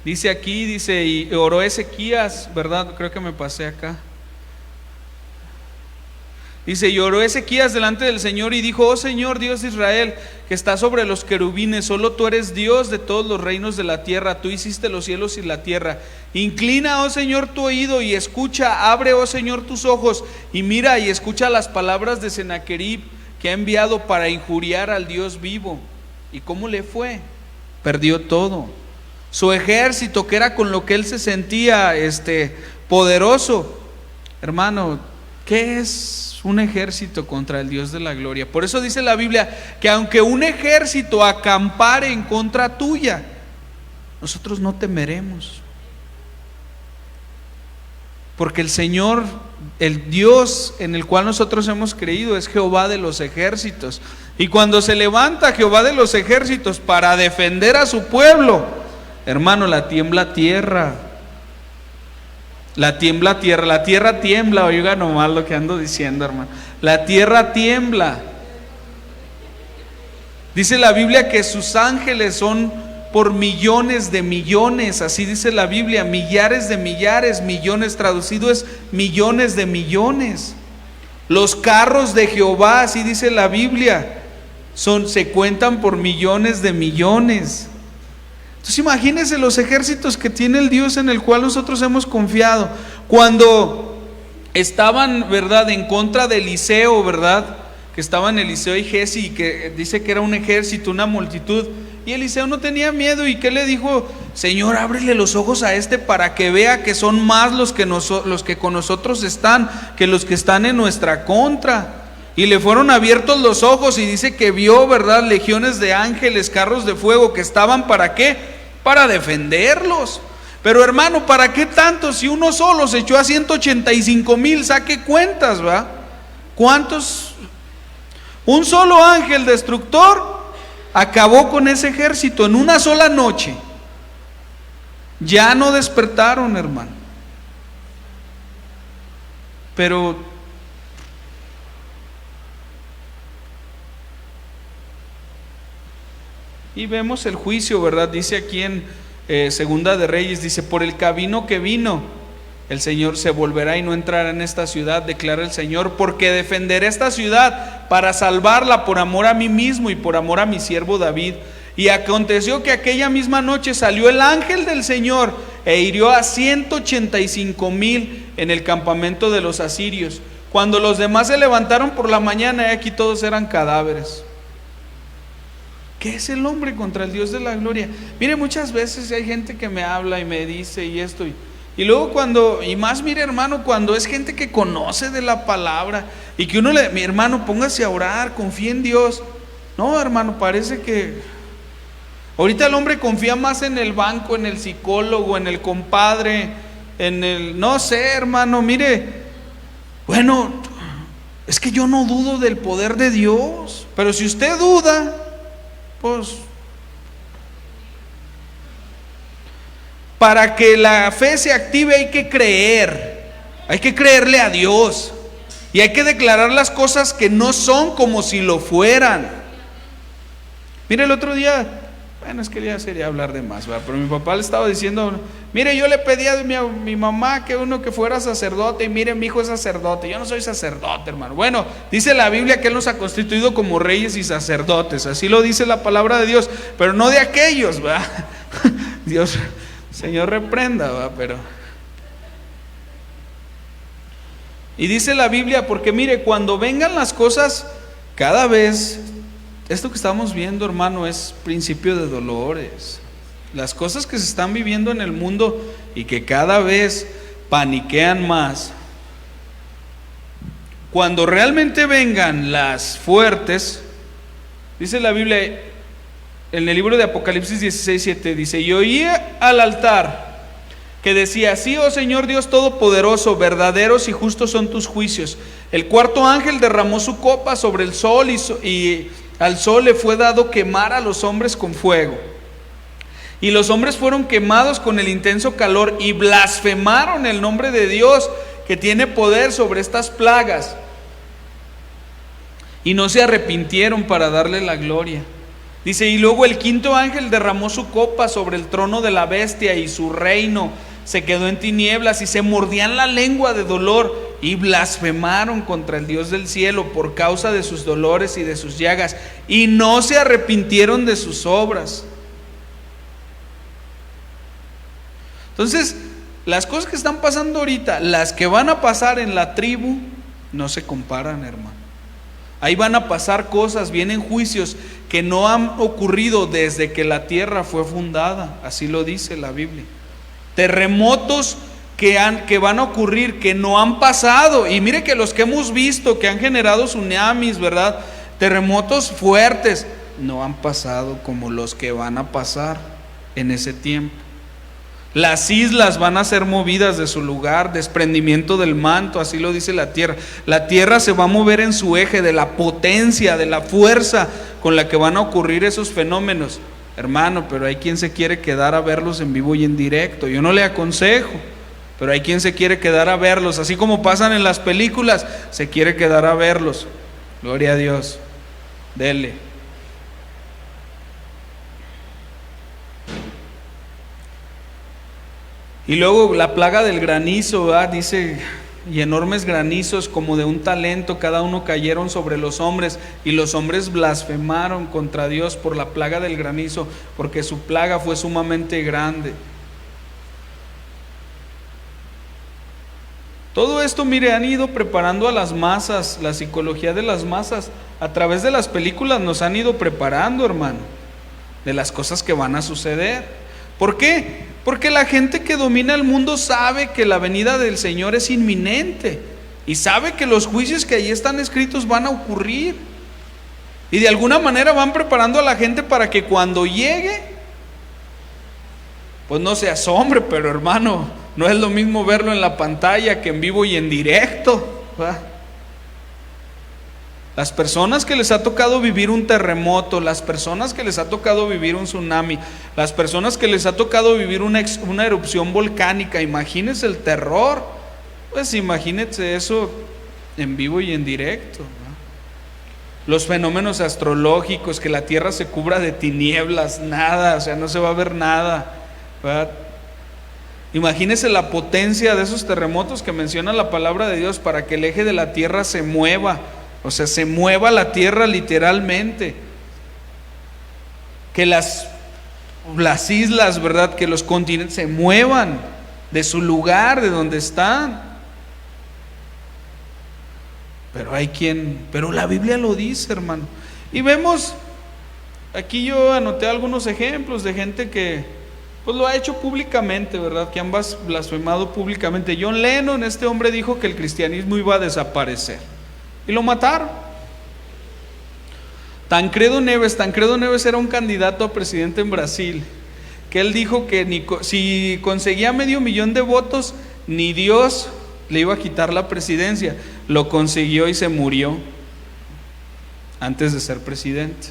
Dice aquí, y oró Ezequías, ¿verdad? Creo que me pasé acá. Dice: y oró Ezequías delante del Señor y dijo: oh Señor, Dios de Israel, que está sobre los querubines, solo tú eres Dios de todos los reinos de la tierra, tú hiciste los cielos y la tierra. Inclina, oh Señor, tu oído y escucha, abre, oh Señor, tus ojos y mira y escucha las palabras de Senaquerib, que ha enviado para injuriar al Dios vivo. ¿Y cómo le fue? Perdió todo. Su ejército, que era con lo que él se sentía poderoso. Hermano, ¿qué es un ejército contra el Dios de la gloria? Por eso dice la Biblia que aunque un ejército acampare en contra tuya, nosotros no temeremos. Porque el Señor, el Dios en el cual nosotros hemos creído, es Jehová de los ejércitos. Y cuando se levanta Jehová de los ejércitos para defender a su pueblo, hermano, la tiembla tierra. La tierra tiembla. Oiga nomás lo que ando diciendo, hermano. La tierra tiembla. Dice la Biblia que sus ángeles son por millones de millones, así dice la Biblia, millares de millares, millones traducido es millones de millones. Los carros de Jehová, así dice la Biblia, se cuentan por millones de millones. Entonces imagínense los ejércitos que tiene el Dios en el cual nosotros hemos confiado. Cuando estaban, ¿verdad?, en contra de Eliseo, ¿verdad?, que estaban Eliseo y Giezi, y que dice que era un ejército, una multitud, y Eliseo no tenía miedo. ¿Y qué le dijo? Señor, ábrele los ojos a para que vea que son más los que con nosotros están que los que están en nuestra contra. Y le fueron abiertos los ojos y dice que vio, ¿verdad?, legiones de ángeles, carros de fuego que estaban, ¿para qué? Para defenderlos. Pero hermano, ¿para qué tanto? Si uno solo se echó a 185,000, saque cuentas, ¿va? ¿Cuántos? Un solo ángel destructor acabó con ese ejército en una sola noche. Ya no despertaron, hermano. Pero y vemos el juicio, ¿verdad? Dice aquí en Segunda de Reyes, dice: por el camino que vino, el Señor se volverá y no entrará en esta ciudad, declara el Señor, porque defenderé esta ciudad para salvarla por amor a mí mismo y por amor a mi siervo David. Y aconteció que aquella misma noche salió el ángel del Señor e hirió a 185,000 en el campamento de los asirios. Cuando los demás se levantaron por la mañana, y aquí todos eran cadáveres. ¿Qué es el hombre contra el Dios de la gloria? Mire, muchas veces hay gente que me habla y me dice y esto, y luego cuando, y más mire hermano, cuando es gente que conoce de la palabra y que uno le, mi hermano, póngase a orar, confía en Dios. No, hermano, parece que ahorita el hombre confía más en el banco, en el psicólogo, en el compadre, en el, no sé, hermano, mire, bueno, es que yo no dudo del poder de Dios, pero si usted duda, pues para que la fe se active hay que creerle a Dios, y hay que declarar las cosas que no son como si lo fueran. Mire, el otro día, bueno, es que ya sería hablar de más, ¿verdad? Pero mi papá le estaba diciendo: mire, yo le pedí a mi mamá que uno que fuera sacerdote, y mire, mi hijo es sacerdote. Yo no soy sacerdote, hermano. Bueno, dice la Biblia que Él nos ha constituido como reyes y sacerdotes, así lo dice la palabra de Dios, pero no de aquellos, ¿verdad? Dios, Señor reprenda, ¿verdad? Pero y dice la Biblia, porque mire, cuando vengan las cosas, cada vez, esto que estamos viendo, hermano, es principio de dolores. Las cosas que se están viviendo en el mundo y que cada vez paniquean más, cuando realmente vengan las fuertes, dice la Biblia en el libro de Apocalipsis 16:7, dice: y oí al altar que decía: sí, oh Señor Dios Todopoderoso, verdaderos y justos son tus juicios. El cuarto ángel derramó su copa sobre el sol, y al sol le fue dado quemar a los hombres con fuego. Y los hombres fueron quemados con el intenso calor, y blasfemaron el nombre de Dios, que tiene poder sobre estas plagas, y no se arrepintieron para darle la gloria. Dice: y luego el quinto ángel derramó su copa sobre el trono de la bestia, y su reino se quedó en tinieblas, y se mordían la lengua de dolor, y blasfemaron contra el Dios del cielo por causa de sus dolores y de sus llagas, y no se arrepintieron de sus obras. Entonces, las cosas que están pasando ahorita, las que van a pasar en la tribu, no se comparan, hermano. Ahí van a pasar cosas, vienen juicios que no han ocurrido desde que la tierra fue fundada, así lo dice la Biblia. Terremotos que van a ocurrir, que no han pasado, y mire que los que hemos visto que han generado tsunamis, ¿verdad? Terremotos fuertes, no han pasado como los que van a pasar en ese tiempo. Las islas van a ser movidas de su lugar, desprendimiento del manto, así lo dice la tierra. La tierra se va a mover en su eje, de la potencia, de la fuerza con la que van a ocurrir esos fenómenos. Hermano, pero hay quien se quiere quedar a verlos en vivo y en directo. Yo no le aconsejo, pero hay quien se quiere quedar a verlos, así como pasan en las películas, se quiere quedar a verlos. Gloria a Dios. Dele. Y luego la plaga del granizo, ¿verdad? Dice: y enormes granizos como de un talento cada uno cayeron sobre los hombres, y los hombres blasfemaron contra Dios por la plaga del granizo, porque su plaga fue sumamente grande. Todo esto, mire, han ido preparando a las masas, la psicología de las masas, a través de las películas nos han ido preparando, hermano, de las cosas que van a suceder. ¿Por qué? Porque la gente que domina el mundo sabe que la venida del Señor es inminente, y sabe que los juicios que allí están escritos van a ocurrir, y de alguna manera van preparando a la gente para que cuando llegue, pues no se asombre. Pero hermano, no es lo mismo verlo en la pantalla que en vivo y en directo, ¿verdad? Las personas que les ha tocado vivir un terremoto, las personas que les ha tocado vivir un tsunami, las personas que les ha tocado vivir una erupción volcánica, imagínense el terror. Pues imagínense eso en vivo y en directo, ¿no? Los fenómenos astrológicos, que la tierra se cubra de tinieblas, nada, o sea, no se va a ver nada, ¿verdad? Imagínense la potencia de esos terremotos que menciona la palabra de Dios para que el eje de la tierra se mueva. O sea, se mueva la tierra literalmente. Que las islas, ¿verdad? Que los continentes se muevan de su lugar, de donde están. Pero la Biblia lo dice, hermano. Y vemos, aquí yo anoté algunos ejemplos de gente que pues lo ha hecho públicamente, ¿verdad? Que han blasfemado públicamente. John Lennon, este hombre dijo que el cristianismo iba a desaparecer. Y lo mataron. Tancredo Neves era un candidato a presidente en Brasil, que él dijo que si conseguía 500,000 de votos, ni Dios le iba a quitar la presidencia. Lo consiguió y se murió antes de ser presidente.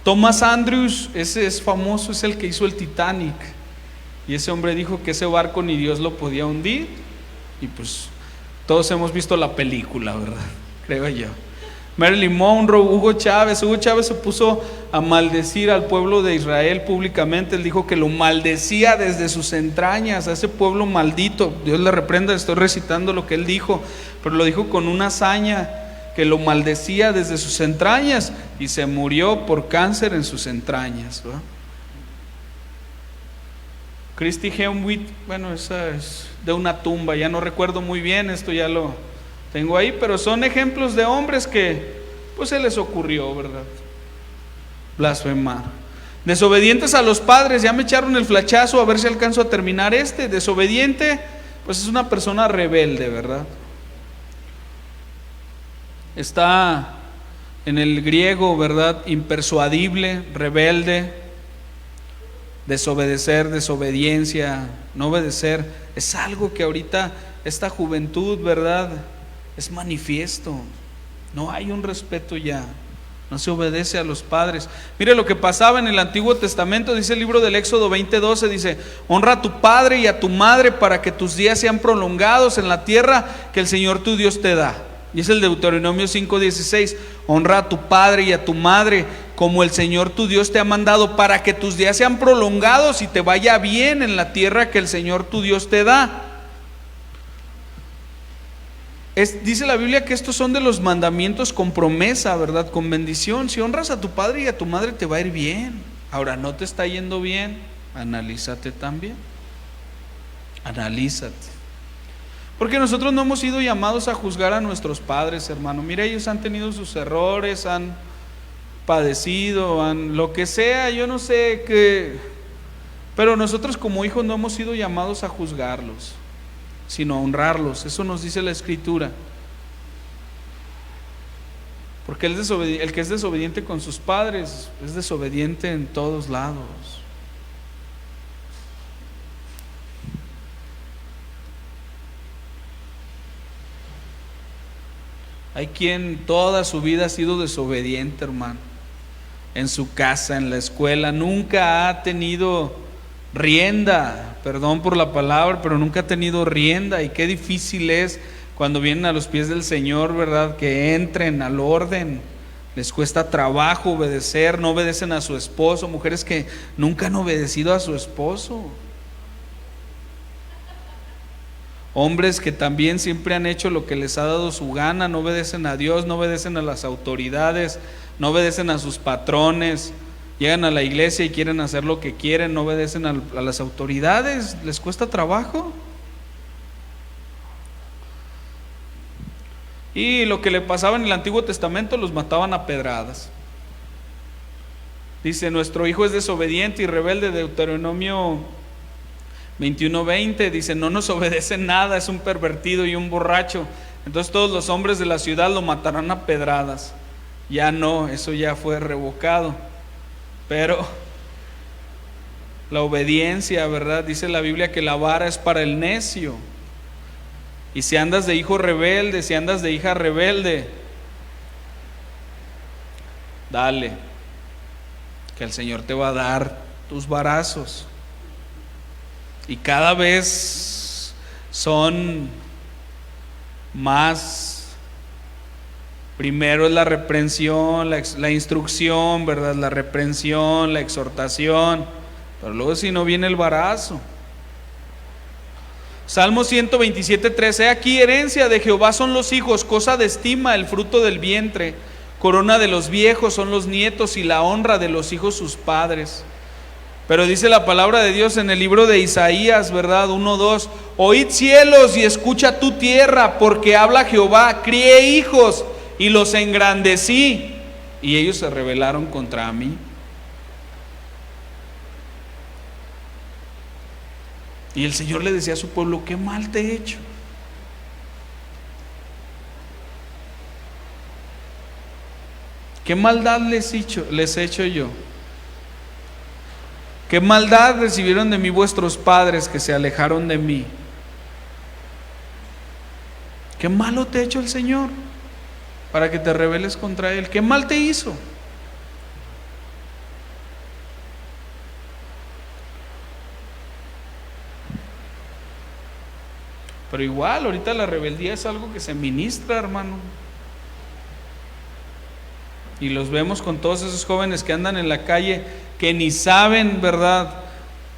Thomas Andrews, ese es famoso, es el que hizo el Titanic, y ese hombre dijo que ese barco ni Dios lo podía hundir. Y pues todos hemos visto la película, ¿verdad? Creo yo. Marilyn Monroe, Hugo Chávez se puso a maldecir al pueblo de Israel públicamente. Él dijo que lo maldecía desde sus entrañas, a ese pueblo maldito. Dios le reprenda, estoy recitando lo que él dijo, pero lo dijo con una hazaña, que lo maldecía desde sus entrañas, y se murió por cáncer en sus entrañas, ¿verdad? Christy Hemsworth, bueno, esa es de una tumba, ya no recuerdo muy bien, esto ya lo tengo ahí, pero son ejemplos de hombres que pues se les ocurrió, ¿verdad? Blasfemar. Desobedientes a los padres, ya me echaron el flachazo, a ver si alcanzo a terminar este. Desobediente, pues es una persona rebelde, ¿verdad? Está en el griego, ¿verdad? Impersuadible, rebelde. Desobedecer, desobediencia, no obedecer, es algo que ahorita esta juventud, ¿verdad? Es manifiesto. No hay un respeto ya, no se obedece a los padres. Mire lo que pasaba en el Antiguo Testamento, dice el libro del Éxodo 20:12, dice: honra a tu padre y a tu madre para que tus días sean prolongados en la tierra que el Señor tu Dios te da. Dice el Deuteronomio 5:16: honra a tu padre y a tu madre como el Señor tu Dios te ha mandado, para que tus días sean prolongados y te vaya bien en la tierra que el Señor tu Dios te da. Dice la Biblia que estos son de los mandamientos con promesa, ¿verdad? Con bendición. Si honras a tu padre y a tu madre, te va a ir bien. Ahora, ¿no te está yendo bien? Analízate también. Analízate. Porque nosotros no hemos sido llamados a juzgar a nuestros padres, hermano. Mira, ellos han tenido sus errores, han padecido, lo que sea, yo no sé qué, pero nosotros como hijos no hemos sido llamados a juzgarlos, sino a honrarlos. Eso nos dice la Escritura. Porque el que es desobediente con sus padres es desobediente en todos lados. Hay quien toda su vida ha sido desobediente, hermano. En su casa, en la escuela, nunca ha tenido rienda, perdón por la palabra, pero nunca ha tenido rienda. Y qué difícil es cuando vienen a los pies del Señor, ¿verdad? Que entren al orden. Les cuesta trabajo obedecer, no obedecen a su esposo. Mujeres que nunca han obedecido a su esposo. Hombres que también siempre han hecho lo que les ha dado su gana, no obedecen a Dios, no obedecen a las autoridades, no obedecen a sus patrones. Llegan a la iglesia y quieren hacer lo que quieren, no obedecen a las autoridades, les cuesta trabajo. Y lo que le pasaba en el Antiguo Testamento, los mataban a pedradas. Dice: nuestro hijo es desobediente y rebelde, Deuteronomio 21:20, dice: no nos obedece nada, es un pervertido y un borracho. Entonces todos los hombres de la ciudad lo matarán a pedradas. Ya no, eso ya fue revocado. Pero la obediencia, ¿verdad? Dice la Biblia que la vara es para el necio. Y si andas de hijo rebelde, si andas de hija rebelde, dale, que el Señor te va a dar tus varazos. Y cada vez son más. Primero es la reprensión, la instrucción, ¿verdad? La reprensión, la exhortación, pero luego si no viene el varazo. Salmo 127:3: He aquí, herencia de Jehová son los hijos, cosa de estima el fruto del vientre. Corona de los viejos son los nietos, y la honra de los hijos sus padres. Pero dice la palabra de Dios en el libro de Isaías, ¿verdad? 1:2: Oíd cielos y escucha tu tierra, porque habla Jehová, crié hijos y los engrandecí, y ellos se rebelaron contra mí. Y el Señor le decía a su pueblo: ¿qué mal te he hecho? ¿Qué maldad les he hecho yo? ¿Qué maldad recibieron de mí vuestros padres, que se alejaron de mí? ¿Qué malo te ha hecho el Señor para que te rebeles contra Él? ¿Qué mal te hizo? Pero igual, ahorita la rebeldía es algo que se ministra, hermano. Y los vemos con todos esos jóvenes que andan en la calle, que ni saben, ¿verdad?,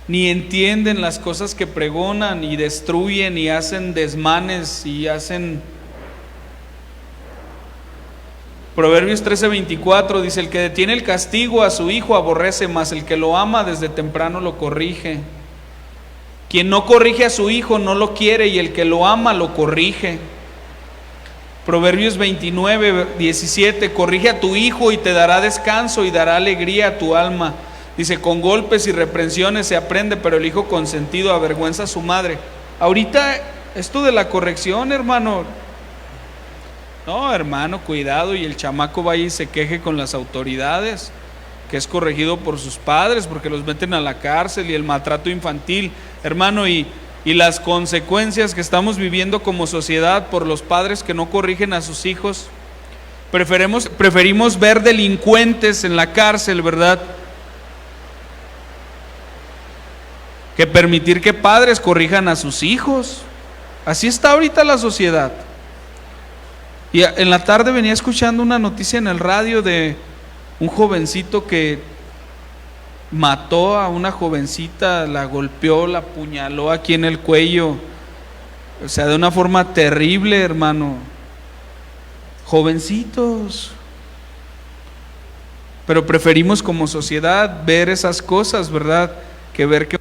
ni entienden las cosas que pregonan, y destruyen y hacen desmanes y hacen. Proverbios 13:24 dice: el que detiene el castigo a su hijo aborrece, mas el que lo ama desde temprano lo corrige. Quien no corrige a su hijo no lo quiere, y el que lo ama lo corrige. Proverbios 29:17: corrige a tu hijo y te dará descanso y dará alegría a tu alma. Dice: con golpes y reprensiones se aprende, pero el hijo consentido avergüenza a su madre. Ahorita esto de la corrección, hermano, no, hermano, cuidado, y el chamaco vaya y se queje con las autoridades, que es corregido por sus padres, porque los meten a la cárcel, y el maltrato infantil, hermano, y las consecuencias que estamos viviendo como sociedad por los padres que no corrigen a sus hijos. Preferimos ver delincuentes en la cárcel, ¿verdad?, que permitir que padres corrijan a sus hijos. Así está ahorita la sociedad. Y en la tarde venía escuchando una noticia en el radio de un jovencito que mató a una jovencita, la golpeó, la apuñaló aquí en el cuello, o sea, de una forma terrible, hermano. Jovencitos. Pero preferimos como sociedad ver esas cosas, ¿verdad?, que ver que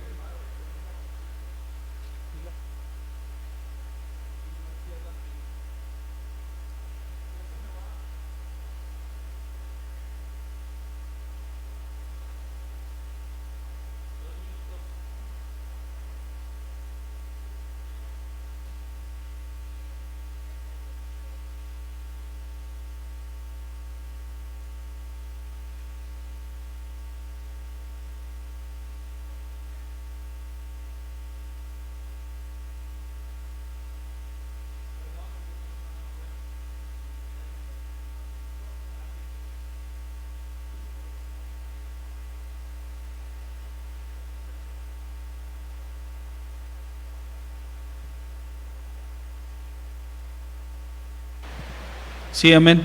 sí, amén.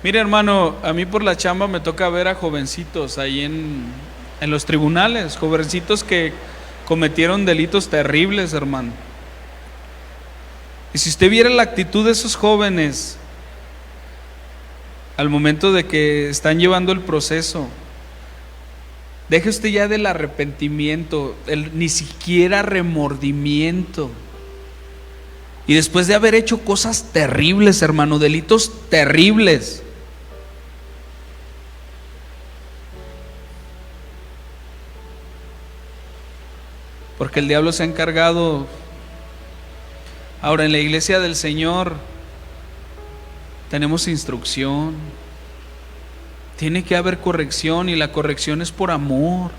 Mire, hermano, a mí por la chamba me toca ver a jovencitos ahí en los tribunales, jovencitos que cometieron delitos terribles, hermano. Y si usted viera la actitud de esos jóvenes al momento de que están llevando el proceso, deje usted ya del arrepentimiento, ni siquiera remordimiento. Y después de haber hecho cosas terribles, hermano, delitos terribles, porque el diablo se ha encargado. Ahora, en la iglesia del Señor tenemos instrucción, tiene que haber corrección, y la corrección es por amor,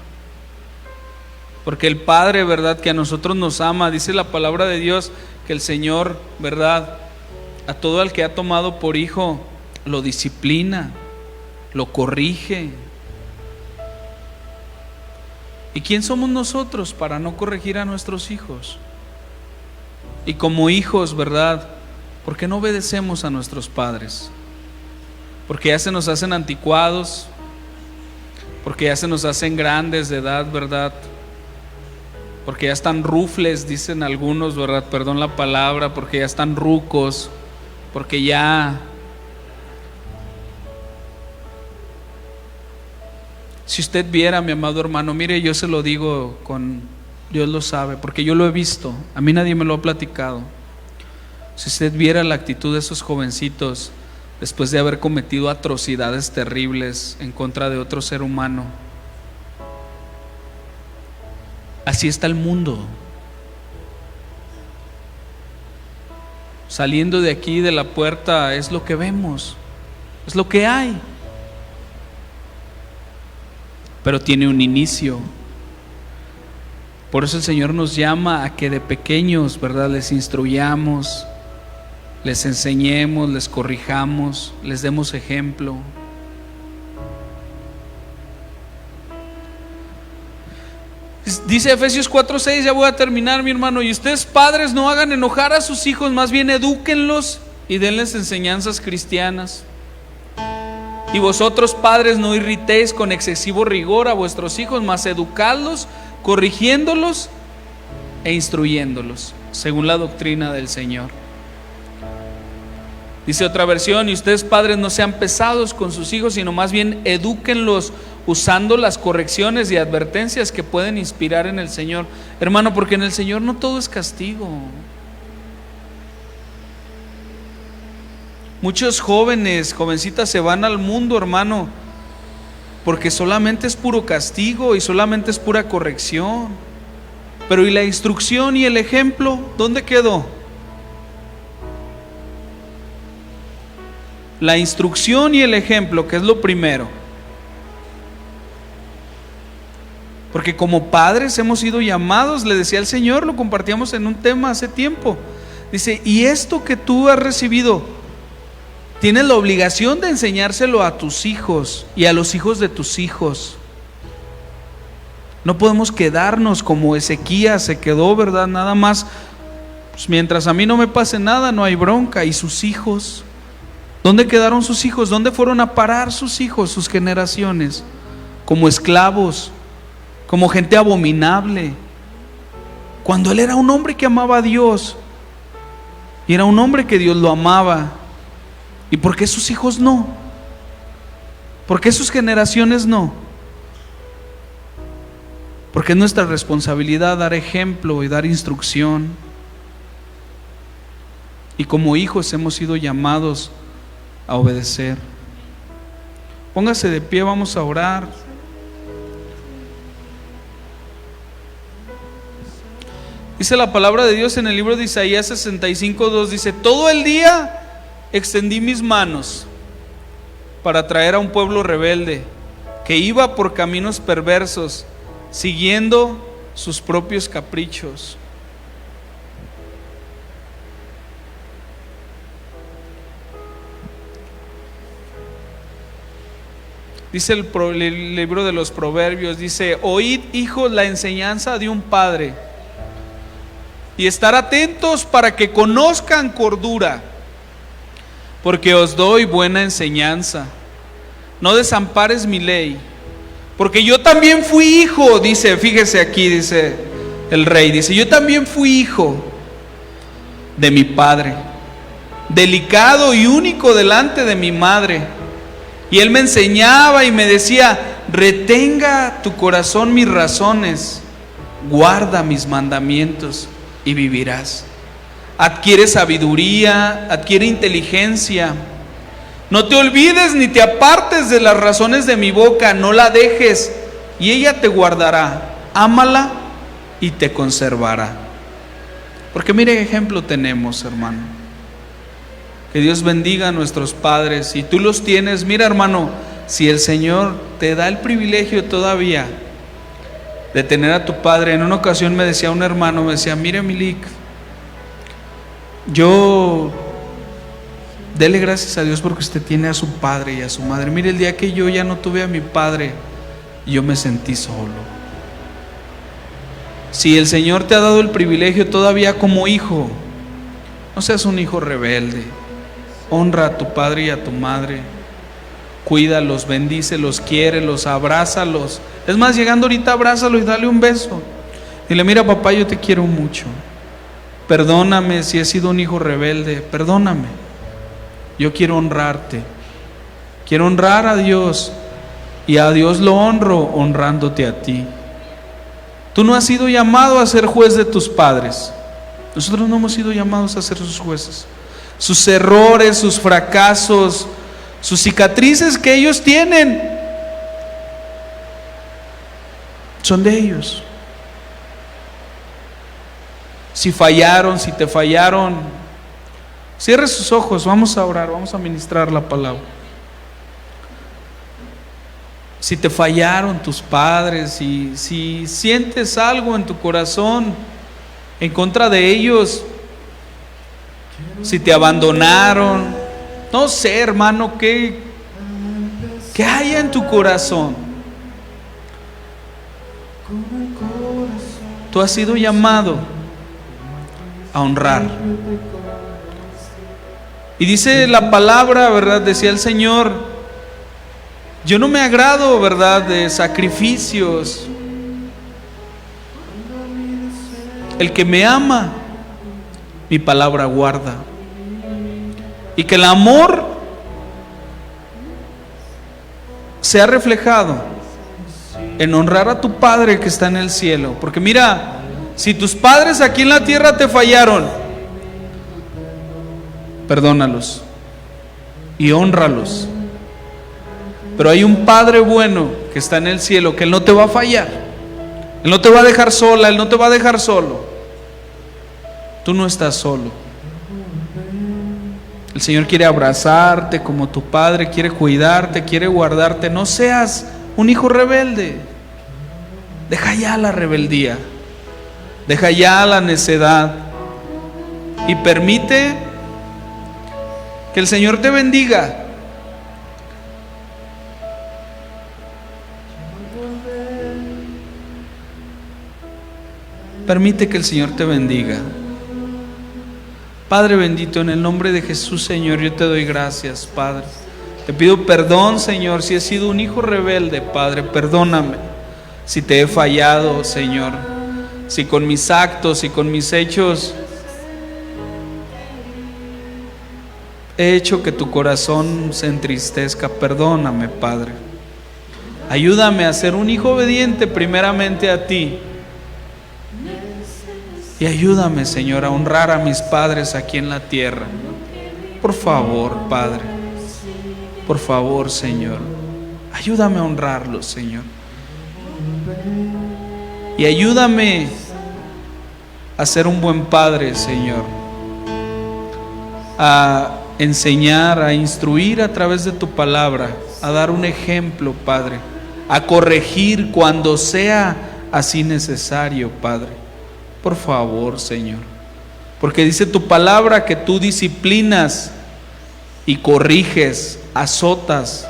porque el Padre, ¿verdad?, que a nosotros nos ama, dice la palabra de Dios que el Señor, ¿verdad?, a todo el que ha tomado por hijo lo disciplina, lo corrige. ¿Y quién somos nosotros para no corregir a nuestros hijos? Y como hijos, ¿verdad? ¿Por qué no obedecemos a nuestros padres? Porque ya se nos hacen anticuados, porque ya se nos hacen grandes de edad, ¿verdad? Porque ya están rufles, dicen algunos, ¿verdad? Perdón la palabra, porque ya están rucos, porque ya... Si usted viera, mi amado hermano, mire, yo se lo digo con... Dios lo sabe, porque yo lo he visto, a mí nadie me lo ha platicado. Si usted viera la actitud de esos jovencitos después de haber cometido atrocidades terribles en contra de otro ser humano, así está el mundo. Saliendo de aquí, de la puerta, es lo que vemos, es lo que hay. Pero tiene un inicio. Por eso el Señor nos llama a que de pequeños, ¿verdad?, les instruyamos, les enseñemos, les corrijamos, les demos ejemplo. Dice Efesios 4:6, ya voy a terminar, mi hermano. Y ustedes, padres, no hagan enojar a sus hijos, más bien edúquenlos y denles enseñanzas cristianas. Y vosotros, padres, no irritéis con excesivo rigor a vuestros hijos, mas educadlos, corrigiéndolos e instruyéndolos según la doctrina del Señor. Dice otra versión: y ustedes, padres, no sean pesados con sus hijos, sino más bien edúquenlos usando las correcciones y advertencias que pueden inspirar en el Señor. Hermano, porque en el Señor no todo es castigo. Muchos jóvenes, jovencitas se van al mundo, hermano, porque solamente es puro castigo y solamente es pura corrección. Pero ¿y la instrucción y el ejemplo? ¿Dónde quedó? La instrucción y el ejemplo, que es lo primero. Porque como padres hemos sido llamados, le decía el Señor, lo compartíamos en un tema hace tiempo. Dice, y esto que tú has recibido, tienes la obligación de enseñárselo a tus hijos y a los hijos de tus hijos. No podemos quedarnos como Ezequías se quedó, ¿verdad? Nada más, pues mientras a mí no me pase nada, no hay bronca. ¿Y sus hijos? ¿Dónde quedaron sus hijos? ¿Dónde fueron a parar sus hijos, sus generaciones? Como esclavos, como gente abominable. Cuando él era un hombre que amaba a Dios, y era un hombre que Dios lo amaba. ¿Y por qué sus hijos no? ¿Por qué sus generaciones no? Porque es nuestra responsabilidad dar ejemplo y dar instrucción. Y como hijos hemos sido llamados a obedecer. Póngase de pie, vamos a orar. Dice la palabra de Dios en el libro de Isaías 65:2, dice: todo el día extendí mis manos para traer a un pueblo rebelde que iba por caminos perversos, siguiendo sus propios caprichos. Dice el libro de los Proverbios, dice: oíd, hijos, la enseñanza de un padre, y estar atentos para que conozcan cordura, porque os doy buena enseñanza. No desampares mi ley, porque yo también fui hijo, dice, fíjese aquí, dice el rey, dice: yo también fui hijo de mi padre, delicado y único delante de mi madre. Y él me enseñaba y me decía: retenga tu corazón mis razones, guarda mis mandamientos y vivirás. Adquiere sabiduría, adquiere inteligencia. No te olvides ni te apartes de las razones de mi boca, no la dejes y ella te guardará. Ámala y te conservará. Porque mire qué ejemplo tenemos, hermano. Que Dios bendiga a nuestros padres. Si tú los tienes, mira, hermano, si el Señor te da el privilegio todavía de tener a tu padre. En una ocasión me decía un hermano, me decía: mire, Milik, yo Dele gracias a Dios porque usted tiene a su padre y a su madre. Mire, el día que yo ya no tuve a mi padre, yo me sentí solo. Si el Señor te ha dado el privilegio todavía como hijo, no seas un hijo rebelde. Honra a tu padre y a tu madre. Cuídalos, bendícelos, quiérelos, abrázalos. Es más, llegando ahorita, abrázalo y dale un beso. Dile: mira, papá, yo te quiero mucho. Perdóname si he sido un hijo rebelde. Perdóname. Yo quiero honrarte. Quiero honrar a Dios. Y a Dios lo honro honrándote a ti. Tú no has sido llamado a ser juez de tus padres. Nosotros no hemos sido llamados a ser sus jueces. Sus errores, sus fracasos, sus cicatrices que ellos tienen, son de ellos. Si fallaron, si te fallaron, cierre sus ojos, vamos a orar, vamos a ministrar la palabra. Si te fallaron tus padres, si sientes algo en tu corazón en contra de ellos, si te abandonaron, no sé, hermano, ¿qué hay en tu corazón? Tú has sido llamado a honrar. Y dice la palabra, ¿verdad? Decía el Señor: yo no me agrado, ¿verdad?, de sacrificios. El que me ama, mi palabra guarda. Y que el amor sea reflejado en honrar a tu Padre que está en el cielo. Porque mira, si tus padres aquí en la tierra te fallaron, perdónalos y hónralos. Pero hay un Padre bueno que está en el cielo, que Él no te va a fallar. Él no te va a dejar sola, Él no te va a dejar solo. Tú no estás solo. El Señor quiere abrazarte como tu Padre, quiere cuidarte, quiere guardarte. No seas un hijo rebelde. Deja ya la rebeldía, deja ya la necedad y permite que el Señor te bendiga. Permite que el Señor te bendiga. Padre bendito, en el nombre de Jesús, Señor, yo te doy gracias, Padre. Te pido perdón, Señor, si he sido un hijo rebelde, Padre, perdóname. Si te he fallado, Señor, si con mis actos y con mis hechos he hecho que tu corazón se entristezca, perdóname, Padre. Ayúdame a ser un hijo obediente primeramente a ti. Y ayúdame, Señor, a honrar a mis padres aquí en la tierra. Por favor, Padre. Por favor, Señor. Ayúdame a honrarlos, Señor. Y ayúdame a ser un buen padre, Señor. A enseñar, a instruir a través de tu palabra. A dar un ejemplo, Padre. A corregir cuando sea así necesario, Padre. Por favor, Señor, porque dice tu palabra que tú disciplinas y corriges, azotas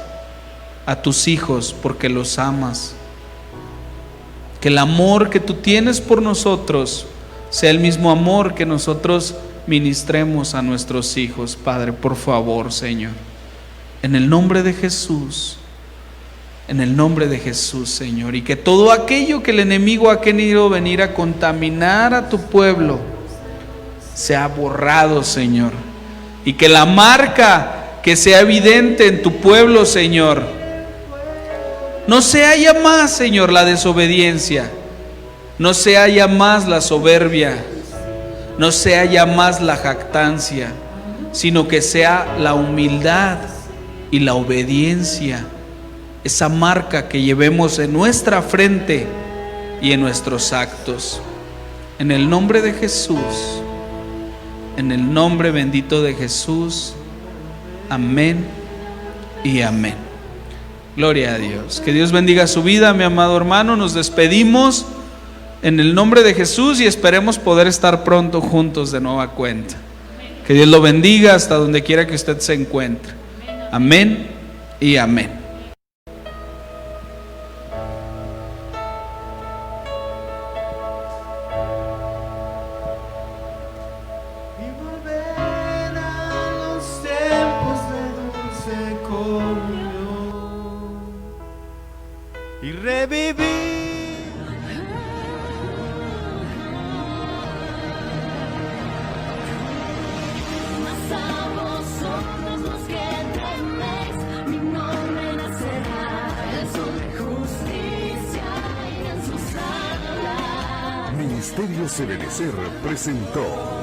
a tus hijos porque los amas. Que el amor que tú tienes por nosotros sea el mismo amor que nosotros ministremos a nuestros hijos, Padre, por favor, Señor. En el nombre de Jesús. En el nombre de Jesús, Señor. Y que todo aquello que el enemigo ha querido venir a contaminar a tu pueblo sea borrado, Señor. Y que la marca que sea evidente en tu pueblo, Señor, no sea ya más, Señor, la desobediencia. No sea ya más la soberbia. No sea ya más la jactancia, sino que sea la humildad y la obediencia. Esa marca que llevemos en nuestra frente y en nuestros actos. En el nombre de Jesús, en el nombre bendito de Jesús. Amén y amén. Gloria a Dios. Que Dios bendiga su vida, mi amado hermano. Nos despedimos en el nombre de Jesús y esperemos poder estar pronto juntos de nueva cuenta. Que Dios lo bendiga hasta donde quiera que usted se encuentre. Amén y amén. Y revivir Mas a vosotros los que teméis, mi nombre nacerá, el sol de justicia y en sus alas. Ministerio Sebenecer presentó